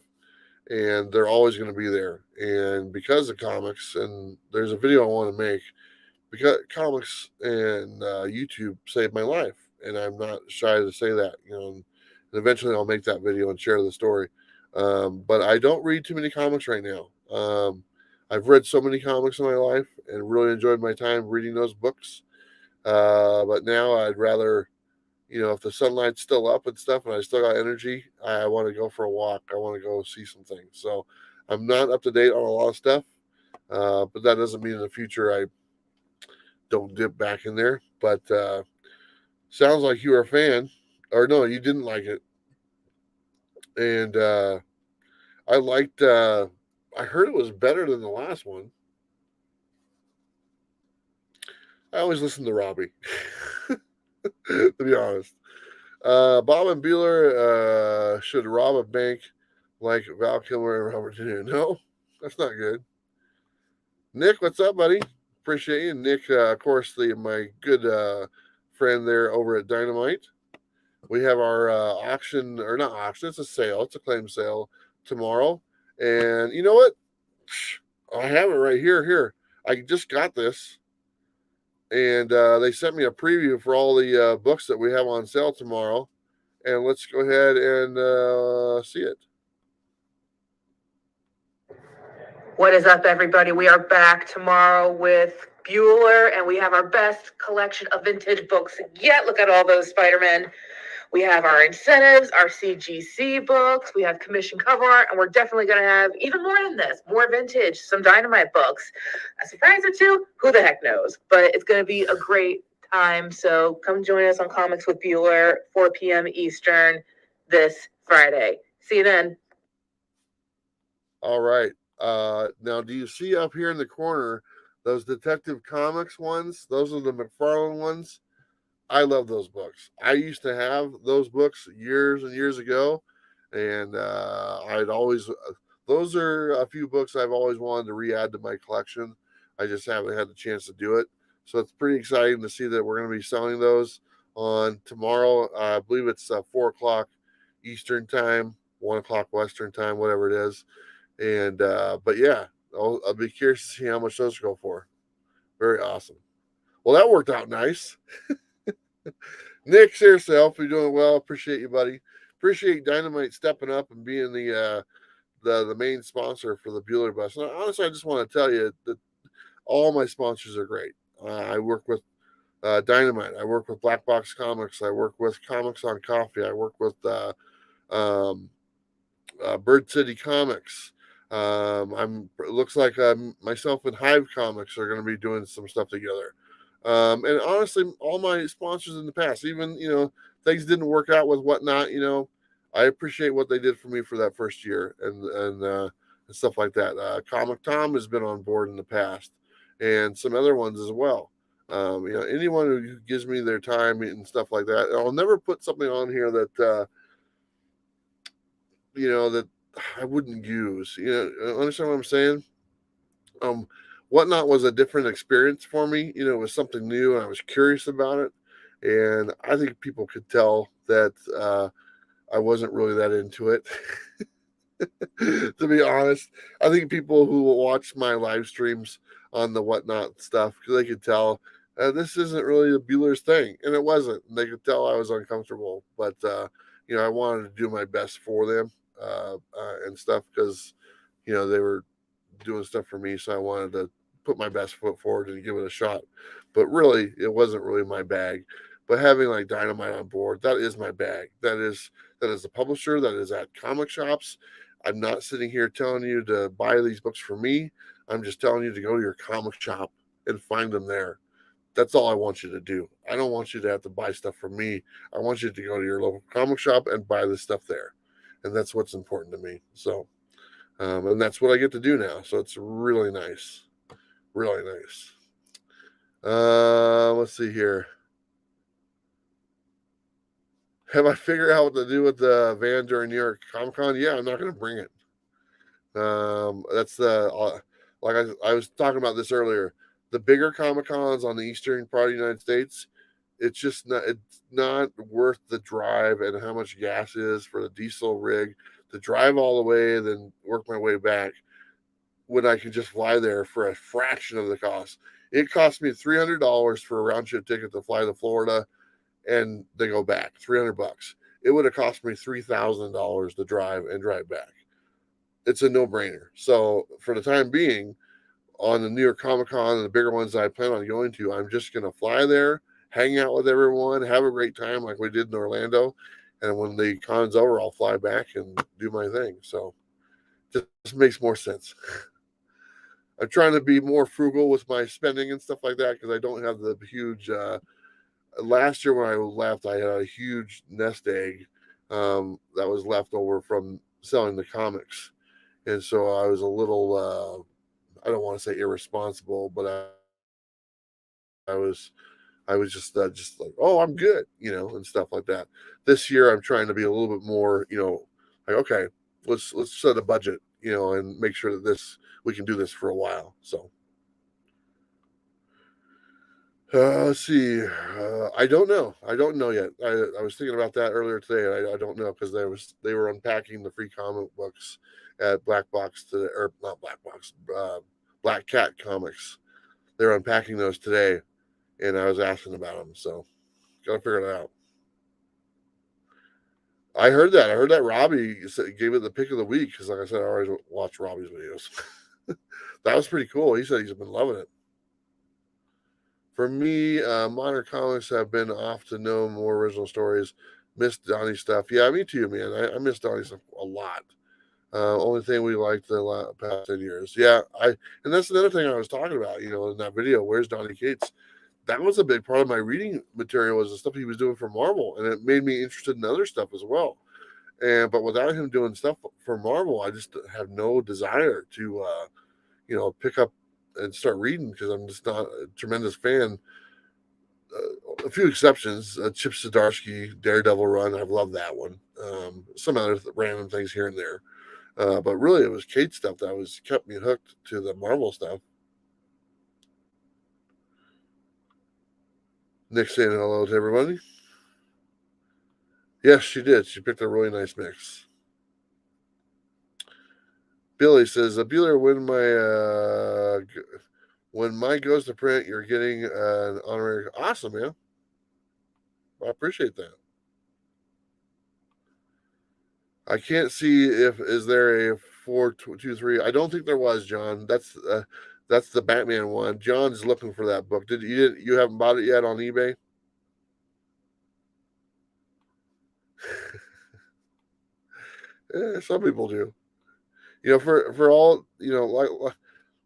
Speaker 1: and they're always going to be there. And because of comics, and there's a video I want to make because comics and YouTube saved my life, and I'm not shy to say that. And eventually I'll make that video and share the story. But I don't read too many comics right now. I've read so many comics in my life and really enjoyed my time reading those books. But now I'd rather, if the sunlight's still up and stuff and I still got energy, I want to go for a walk. I want to go see some things. So I'm not up to date on a lot of stuff, but that doesn't mean in the future I don't dip back in there. But sounds like you were a fan, or no, you didn't like it. And I liked. I heard it was better than the last one. I always listen to Robbie, to be honest. Bob and Bueller should rob a bank like Val Kilmer and Robert De Niro. No, that's not good. Nick, what's up, buddy? Appreciate you. Nick, of course, my good friend there over at Dynamite. We have our auction, or not auction, it's a sale. It's a claim sale tomorrow. And you know what? I have it right here. Here. I just got this. And they sent me a preview for all the books that we have on sale tomorrow. And let's go ahead and see it.
Speaker 2: What is up, everybody? We are back tomorrow with Bueller, and we have our best collection of vintage books yet. Look at all those Spider-Man. We have our incentives, our CGC books, we have commission cover art, and we're definitely going to have even more than this, more vintage, some Dynamite books. A surprise or two, who the heck knows? But it's going to be a great time, so come join us on Comics with Bueller, 4 p.m. Eastern this Friday. See you then.
Speaker 1: All right. Now, do you see up here in the corner those Detective Comics ones? Those are the McFarlane ones. I love those books. I used to have those books years and years ago, and I'd always. Those are a few books I've always wanted to re-add to my collection. I just haven't had the chance to do it. So it's pretty exciting to see that we're going to be selling those on tomorrow. I believe it's 4 o'clock Eastern time, 1 o'clock Western time, whatever it is. And but yeah, I'll be curious to see how much those go for. Very awesome. Well, that worked out nice. Nick, seriously, I hope you're doing well. Appreciate you, buddy. Appreciate Dynamite stepping up and being the main sponsor for the Bueller Bus. And honestly, I just want to tell you that all my sponsors are great. I work with Dynamite. I work with Blackbox Comics. I work with Comics on Coffee. I work with um, Bird City Comics. It looks like myself and Hive Comics are going to be doing some stuff together. And honestly, all my sponsors in the past, even things didn't work out with whatnot. I appreciate what they did for me for that first year and stuff like that. Comic Tom has been on board in the past, and some other ones as well. Anyone who gives me their time and stuff like that. I'll never put something on here that that I wouldn't use. Understand what I'm saying? Whatnot was a different experience for me. It was something new, and I was curious about it. And I think people could tell that I wasn't really that into it. To be honest, I think people who watch my live streams on the Whatnot stuff, they could tell this isn't really the Bueller's thing, and it wasn't. They could tell I was uncomfortable, but I wanted to do my best for them and stuff because they were doing stuff for me, so I wanted to put my best foot forward and give it a shot. But really, it wasn't really my bag. But having like Dynamite on board, that is my bag. That is the publisher. That is at comic shops. I'm not sitting here telling you to buy these books for me. I'm just telling you to go to your comic shop and find them there. That's all I want you to do. I don't want you to have to buy stuff from me. I want you to go to your local comic shop and buy the stuff there. And that's what's important to me. So, and that's what I get to do now. So it's really nice. Really nice. Let's see here. Have I figured out what to do with the van during New York Comic Con? Yeah, I'm not going to bring it. That's the like I was talking about this earlier. The bigger Comic Cons on the eastern part of the United States, it's not worth the drive and how much gas is for the diesel rig to drive all the way, then work my way back when I can just fly there for a fraction of the cost. It cost me $300 for a round trip ticket to fly to Florida and they go back. $300. It would have cost me $3,000 to drive and drive back. It's a no-brainer. So for the time being, on the New York Comic Con and the bigger ones that I plan on going to, I'm just gonna fly there, hang out with everyone, have a great time like we did in Orlando, and when the con's over, I'll fly back and do my thing. So just makes more sense. I'm trying to be more frugal with my spending and stuff like that because I don't have the huge. Last year when I left, I had a huge nest egg that was left over from selling the comics, and so I was a little. I don't want to say irresponsible, but I was just like, oh, I'm good, and stuff like that. This year, I'm trying to be a little bit more, like, okay, let's set a budget, and make sure that we can do this for a while. So let's see. I don't know. I don't know yet. I was thinking about that earlier today. I don't know because they were unpacking the free comic books at Blackbox today, or not Blackbox, Black Cat Comics. They're unpacking those today, and I was asking about them. So gotta figure it out. I heard that. I heard that Robbie gave it the pick of the week because, like I said, I always watch Robbie's videos. That was pretty cool. He said he's been loving it. For me, modern comics have been off to know more original stories. Missed Donnie stuff. Yeah, me too, man. I miss Donnie stuff a lot. Only thing we liked the past 10 years. Yeah, and that's another thing I was talking about, in that video. Where's Donnie Cates? That was a big part of my reading material was the stuff he was doing for Marvel, and it made me interested in other stuff as well. But without him doing stuff for Marvel, I just have no desire to, pick up and start reading because I'm just not a tremendous fan. A few exceptions, Chip Zdarsky Daredevil run, I've loved that one. Some other random things here and there, but really it was Kate stuff that was kept me hooked to the Marvel stuff. Nick saying hello to everybody. Yes, she did. She picked a really nice mix. Billy says, Bueller, when my goes to print, you're getting an honorary. Awesome, man. I appreciate that. I can't see if is there a 423. I don't think there was, John. That's the Batman one. John's looking for that book. You haven't bought it yet on eBay? Some people do. For all like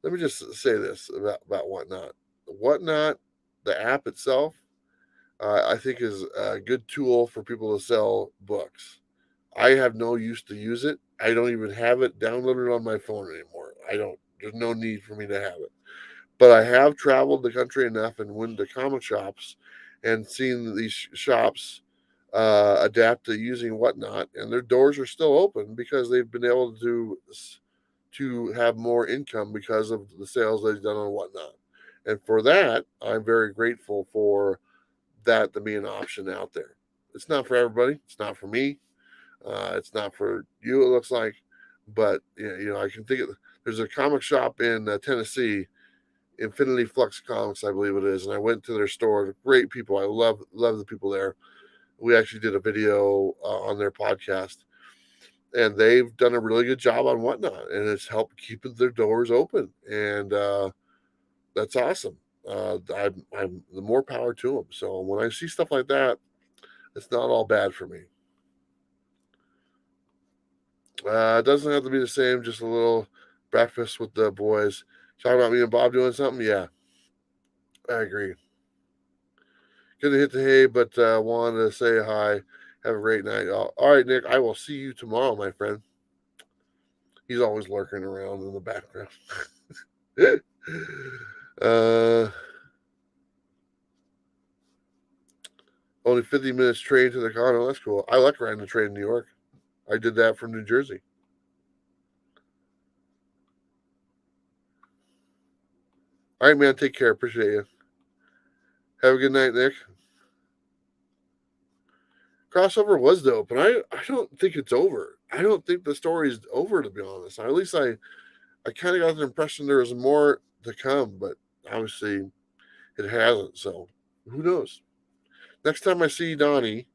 Speaker 1: let me just say this about Whatnot. Whatnot, the app itself, I think is a good tool for people to sell books. I have no use to use it. I don't even have it downloaded on my phone anymore. I don't. There's no need for me to have it. But I have traveled the country enough and went to comic shops and seen these shops adapt to using Whatnot, and their doors are still open because they've been able to have more income because of the sales they've done on Whatnot. And for that, I'm very grateful for that to be an option out there. It's not for everybody. It's not for me. It's not for you. It looks like, but I can think of. There's a comic shop in Tennessee, Infinity Flux Comics, I believe it is, and I went to their store. Great people. I love the people there. We actually did a video on their podcast, and they've done a really good job on Whatnot, and it's helped keeping their doors open, and that's awesome. I'm the more power to them. So when I see stuff like that, it's not all bad for me. It doesn't have to be the same. Just a little breakfast with the boys. Talking about me and Bob doing something. Yeah, I agree. Couldn't hit the hay, but wanted to say hi. Have a great night. All right, Nick. I will see you tomorrow, my friend. He's always lurking around in the background. uh, Only 50 minutes train to the condo. That's cool. I like riding the train in New York. I did that from New Jersey. All right, man. Take care. Appreciate you. Have a good night, Nick. Crossover was dope, and I don't think it's over. I don't think the story's over, to be honest. At least I kind of got the impression there was more to come, but obviously it hasn't. So who knows? Next time I see Donnie,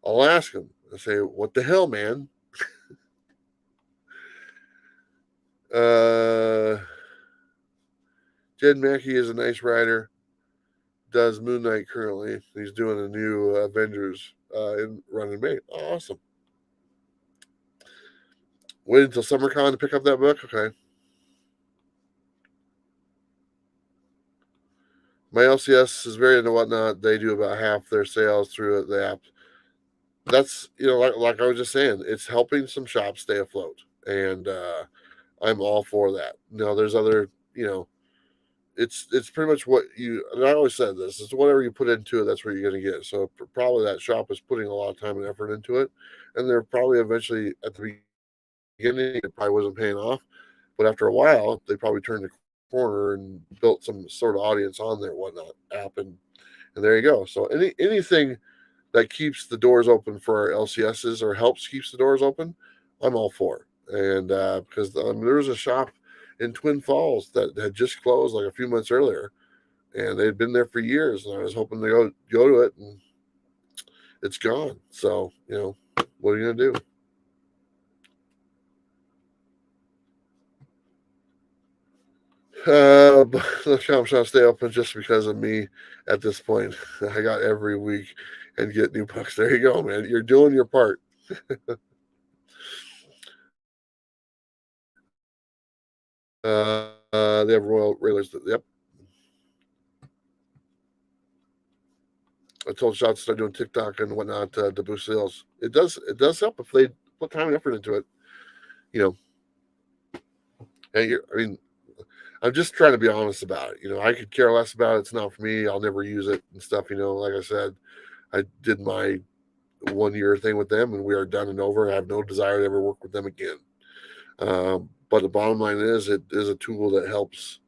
Speaker 1: I'll ask him. I say, "What the hell, man?" Uh, Jed Mackey is a nice writer. Does Moon Knight currently? He's doing a new Avengers in run in May. Oh, awesome. Wait until SummerCon to pick up that book. Okay. My LCS is very into Whatnot. They do about half their sales through the app. That's like I was just saying, it's helping some shops stay afloat, and I'm all for that. Now, there's other, it's pretty much what you. And I always said this: it's whatever you put into it, that's what you're going to get. So probably that shop is putting a lot of time and effort into it, and they're probably eventually at the beginning it probably wasn't paying off, but after a while they probably turned the corner and built some sort of audience on their Whatnot app, and there you go. So anything that keeps the doors open for our LCSs or helps keeps the doors open, I'm all for. And because there was a shop in Twin Falls that had just closed like a few months earlier, and they'd been there for years, and I was hoping to go to it, and it's gone. So what are you gonna do? But the shop's not stay open just because of me at this point. I got every week and get new pucks. There you go, man. You're doing your part. They have Royal Railers. Yep. I told Shots to start doing TikTok and whatnot to boost sales. It does help if they put time and effort into it. You know, and I mean, I'm just trying to be honest about it. I could care less about it. It's not for me. I'll never use it and stuff. Like I said, I did my 1 year thing with them, and we are done and over. I have no desire to ever work with them again. But the bottom line is, it is a tool that helps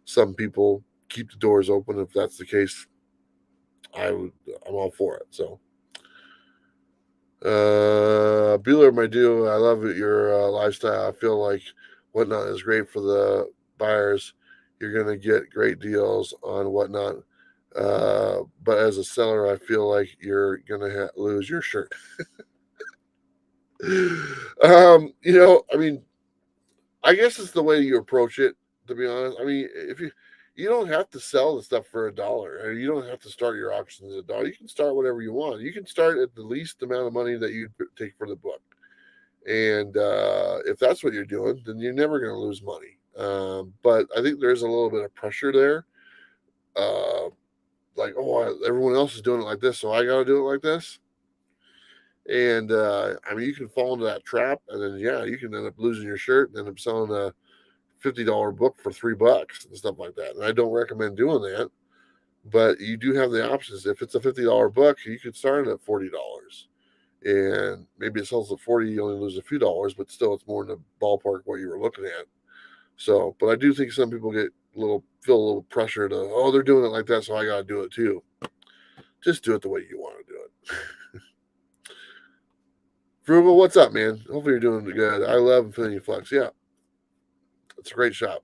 Speaker 1: some people keep the doors open. If that's the case, I'm all for it. So, Bueller, my dude, I love your lifestyle. I feel like Whatnot is great for the buyers. You're gonna get great deals on Whatnot. But as a seller, I feel like you're gonna lose your shirt. I mean, I guess it's the way you approach it. To be honest, I mean, if you don't have to sell the stuff for $1, or you don't have to start your auction at $1. You can start whatever you want. You can start at the least amount of money that you take for the book, and if that's what you're doing, then you're never going to lose money. But I think there's a little bit of pressure there. Uh, like, oh, everyone else is doing it like this, so I got to do it like this. And I mean, you can fall into that trap, and then yeah, you can end up losing your shirt and end up selling a $50 book for $3 and stuff like that. And I don't recommend doing that, but you do have the options. If it's a $50 book, you could start it at $40, and maybe it sells at 40. You only lose a few dollars, but still, it's more in the ballpark what you were looking at. So, but I do think some people feel a little pressure to, oh, they're doing it like that, so I got to do it too. Just do it the way you want to do it. Frugal, what's up, man? Hopefully you're doing good. I love Infinity Flux. Yeah, it's a great shop.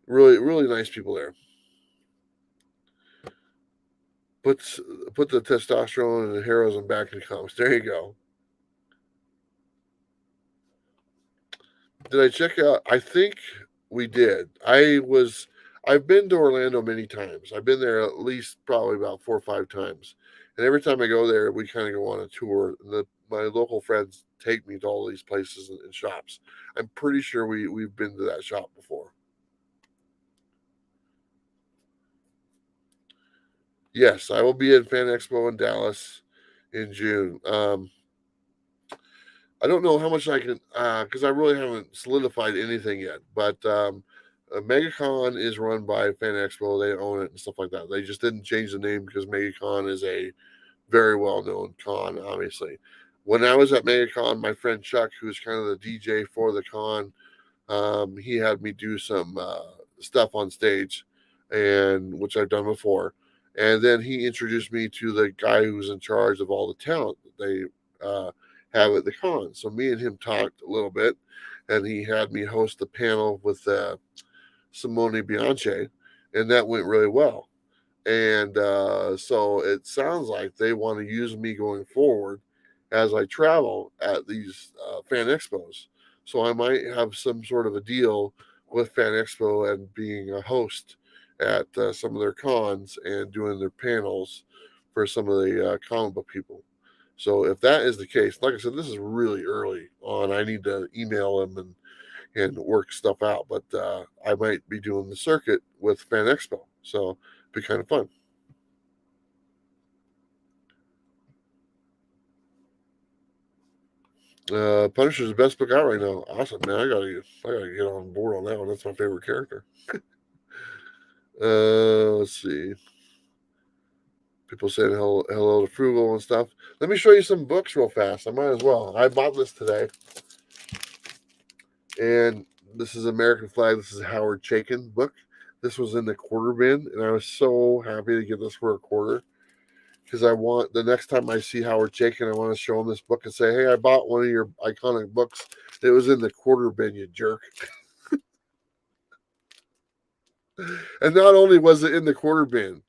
Speaker 1: Really, really nice people there. Put put the testosterone and the heroism back in comics. There you go. Did I check out? I think we did. I've been to Orlando many times. I've been there at least probably about 4 or 5 times. And every time I go there, we kind of go on a tour. my local friends take me to all these places and shops. I'm pretty sure we've been to that shop before. Yes, I will be at Fan Expo in Dallas in June. I don't know how much I can, because I really haven't solidified anything yet. But MegaCon is run by Fan Expo. They own it and stuff like that. They just didn't change the name because MegaCon is a very well known con, obviously. When I was at MegaCon, my friend Chuck, who's kind of the DJ for the con, he had me do some stuff on stage, and which I've done before. And then he introduced me to the guy who's in charge of all the talent that they have at the con. So me and him talked a little bit, and he had me host a panel with Simone Bianchi, and that went really well. And so it sounds like they want to use me going forward as I travel at these fan expos. So I might have some sort of a deal with Fan Expo and being a host at some of their cons and doing their panels for some of the comic book people. So if that is the case, like I said, this is really early on. I need to email them and work stuff out. But I might be doing the circuit with Fan Expo. So it'd be kind of fun. Punisher's the best book out right now. Awesome, man. I gotta get on board on that one. That's my favorite character. Let's see. People saying hello to Frugal and stuff. Let me show you some books real fast. I might as well. I bought this today. And this is American Flag. This is a Howard Chaykin book. This was in the quarter bin, and I was so happy to get this for a quarter because I want the next time I see Howard Chaykin, I want to show him this book and say, "Hey, I bought one of your iconic books. It was in the quarter bin, you jerk." And not only was it in the quarter bin,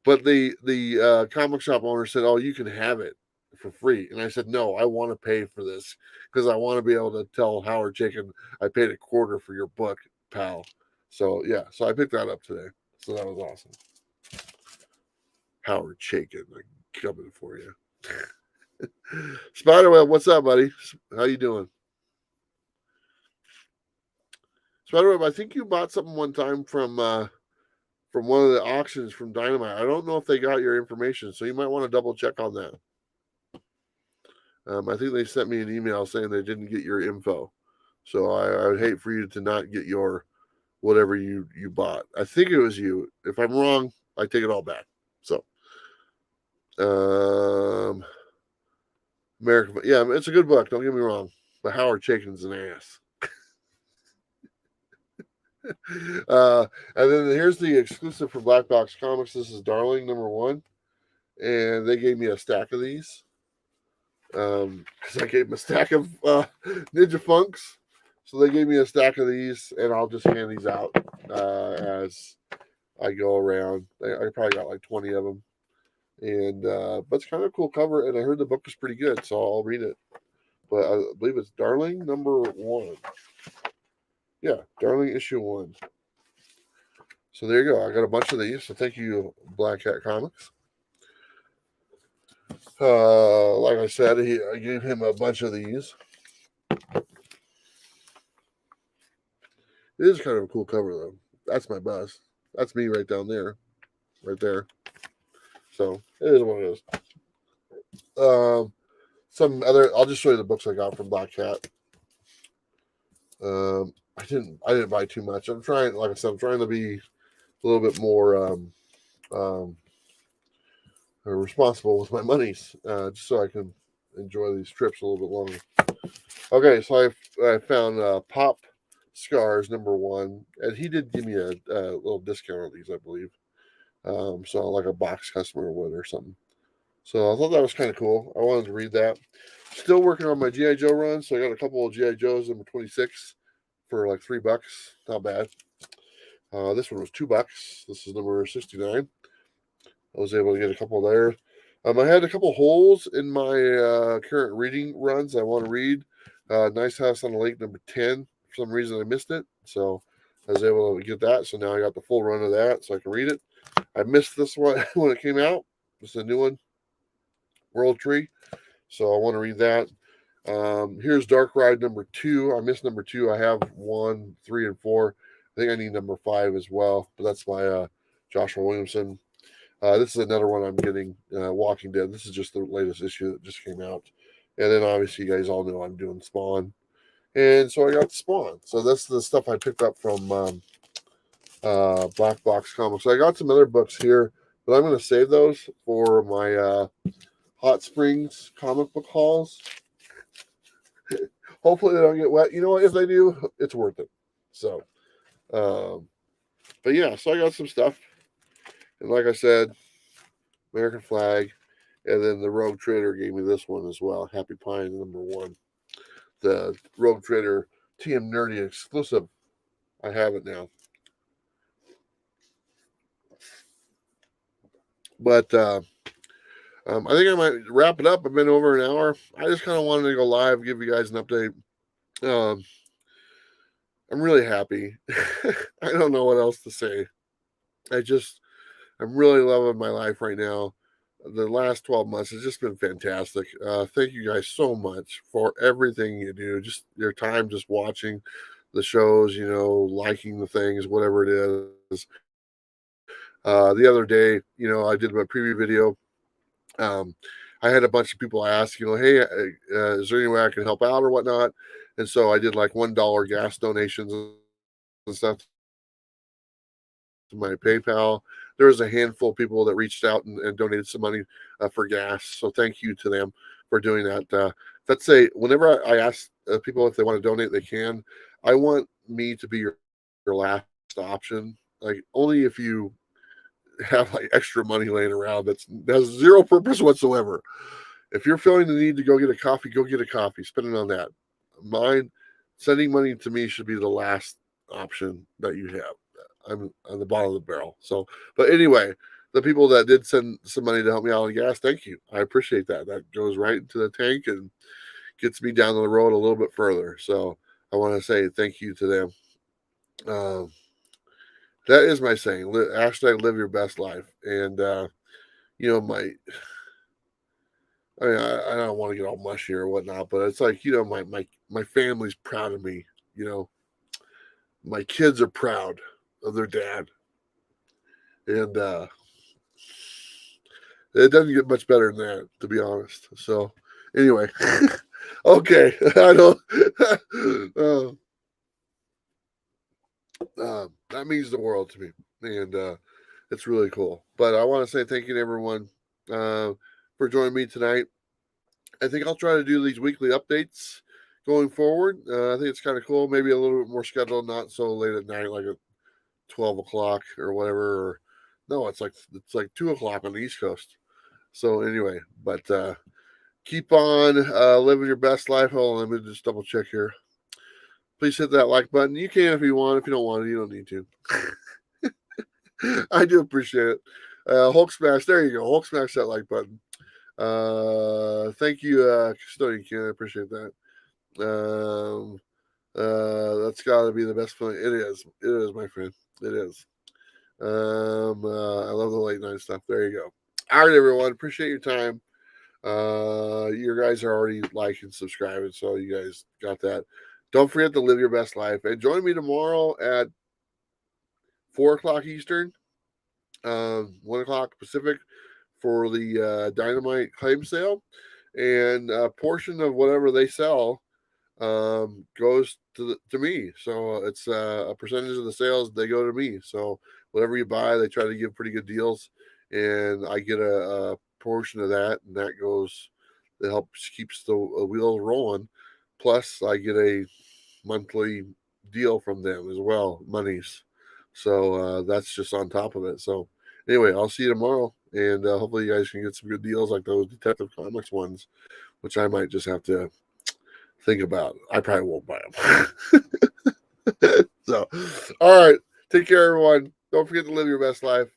Speaker 1: but the comic shop owner said, "Oh, you can have it for free." And I said, "No, I want to pay for this because I want to be able to tell Howard Chaykin I paid a quarter for your book, pal." So yeah, so I picked that up today. So that was awesome. Howard Chaykin, like coming for you. Spiderweb, what's up, buddy? How you doing? Spiderweb, I think you bought something one time from one of the auctions from Dynamite. I don't know if they got your information, so you might want to double check on that. I think they sent me an email saying they didn't get your info, so I would hate for you to not get your whatever you bought. I think it was you. If I'm wrong, I take it all back. So, American, yeah, it's a good book. Don't get me wrong, but Howard Chaykin's an ass. And then here's the exclusive for Blackbox Comics. This is Darling #1, and they gave me a stack of these because I gave them a stack of Ninja Funks. So they gave me a stack of these, and I'll just hand these out as I go around. I probably got like 20 of them, and but it's kind of a cool cover. And I heard the book was pretty good, so I'll read it. But I believe it's Darling #1. Yeah, Darling #1. So there you go. I got a bunch of these. So thank you, Black Cat Comics. Like I said, I gave him a bunch of these. It is kind of a cool cover, though. That's my bus. That's me right down there, right there. So it is what it is. Some other. I'll just show you the books I got from Black Cat. I didn't buy too much. I'm trying, like I said, I'm trying to be a little bit more responsible with my monies, just so I can enjoy these trips a little bit longer. Okay, so I found Pop Scars #1, and he did give me a little discount on these, I believe. So like a box customer would or something. So I thought that was kind of cool. I wanted to read that. Still working on my GI Joe run, so I got a couple of GI Joes #26 for like $3. Not bad. This one was $2. This is number 69. I was able to get a couple there. I had a couple holes in my current reading runs. I want to read Nice House on the Lake #10. For some reason, I missed it, so I was able to get that. So now I got the full run of that, so I can read it. I missed this one when it came out. It's a new one, World Tree. So I want to read that. Here's Dark Ride number 2. I missed number 2. I have 1, 3, and 4. I think I need number 5 as well, but that's my Joshua Williamson. This is another one I'm getting, Walking Dead. This is just the latest issue that just came out. And then obviously you guys all know I'm doing Spawn. And so I got Spawn. So that's the stuff I picked up from Blackbox Comics. So I got some other books here, but I'm going to save those for my Hot Springs comic book hauls. Hopefully they don't get wet. You know what? If they do, it's worth it. So, but yeah, so I got some stuff. And like I said, American flag. And then the Rogue Trader gave me this one as well. Happy Pine number 1. The Rogue Trader TM Nerdy exclusive. I have it now. But I think I might wrap it up. I've been over an hour. I just kind of wanted to go live, give you guys an update. I'm really happy. I don't know what else to say. I'm really loving my life right now. The last 12 months has just been fantastic. Thank you guys so much for everything you do. Just your time, just watching the shows, liking the things, whatever it is. The other day, I did my preview video. I had a bunch of people ask, hey, is there any way I can help out or whatnot? And so I did like $1 gas donations and stuff to my PayPal. There was a handful of people that reached out and donated some money for gas. So thank you to them for doing that. Whenever I ask people if they want to donate, they can. I want me to be your last option. Like only if you have like extra money laying around that has zero purpose whatsoever. If you're feeling the need to go get a coffee, go get a coffee. Spend it on that. Sending money to me should be the last option that you have. I'm on the bottom of the barrel. So, but anyway, the people that did send some money to help me out on gas, thank you. I appreciate that. That goes right into the tank and gets me down the road a little bit further. So I want to say thank you to them. That is my saying. Hashtag live your best life. And, I don't want to get all mushy or whatnot, but it's like, my family's proud of me. My kids are proud of their dad. And it doesn't get much better than that, to be honest. So, anyway, okay. I don't. That means the world to me. And it's really cool. But I want to say thank you to everyone for joining me tonight. I think I'll try to do these weekly updates going forward. I think it's kind of cool. Maybe a little bit more scheduled, not so late at night, like at 12 o'clock or whatever. Or, no, it's like 2 o'clock on the East Coast. So anyway, but keep on living your best life. Hold on, let me just double check here. Please hit that like button. You can if you want. If you don't want it, you don't need to. I do appreciate it. Hulk smash. There you go. Hulk smash that like button. Thank you, Custodian Ken. I appreciate that. That's got to be the best feeling. It is. It is, my friend. It is. I love the late night stuff. There you go. All right, everyone. Appreciate your time. You guys are already liking, subscribing, so you guys got that. Don't forget to live your best life. And join me tomorrow at 4 o'clock Eastern, 1 o'clock Pacific for the Dynamite claim sale. And a portion of whatever they sell goes to me. So it's a percentage of the sales, they go to me. So whatever you buy, they try to give pretty good deals. And I get a portion of that. And that helps keeps the wheels rolling. Plus, I get a monthly deal from them as well, monies. So that's just on top of it. So anyway, I'll see you tomorrow, and hopefully you guys can get some good deals like those Detective Comics ones, which I might just have to think about. I probably won't buy them. So, all right, take care, everyone. Don't forget to live your best life.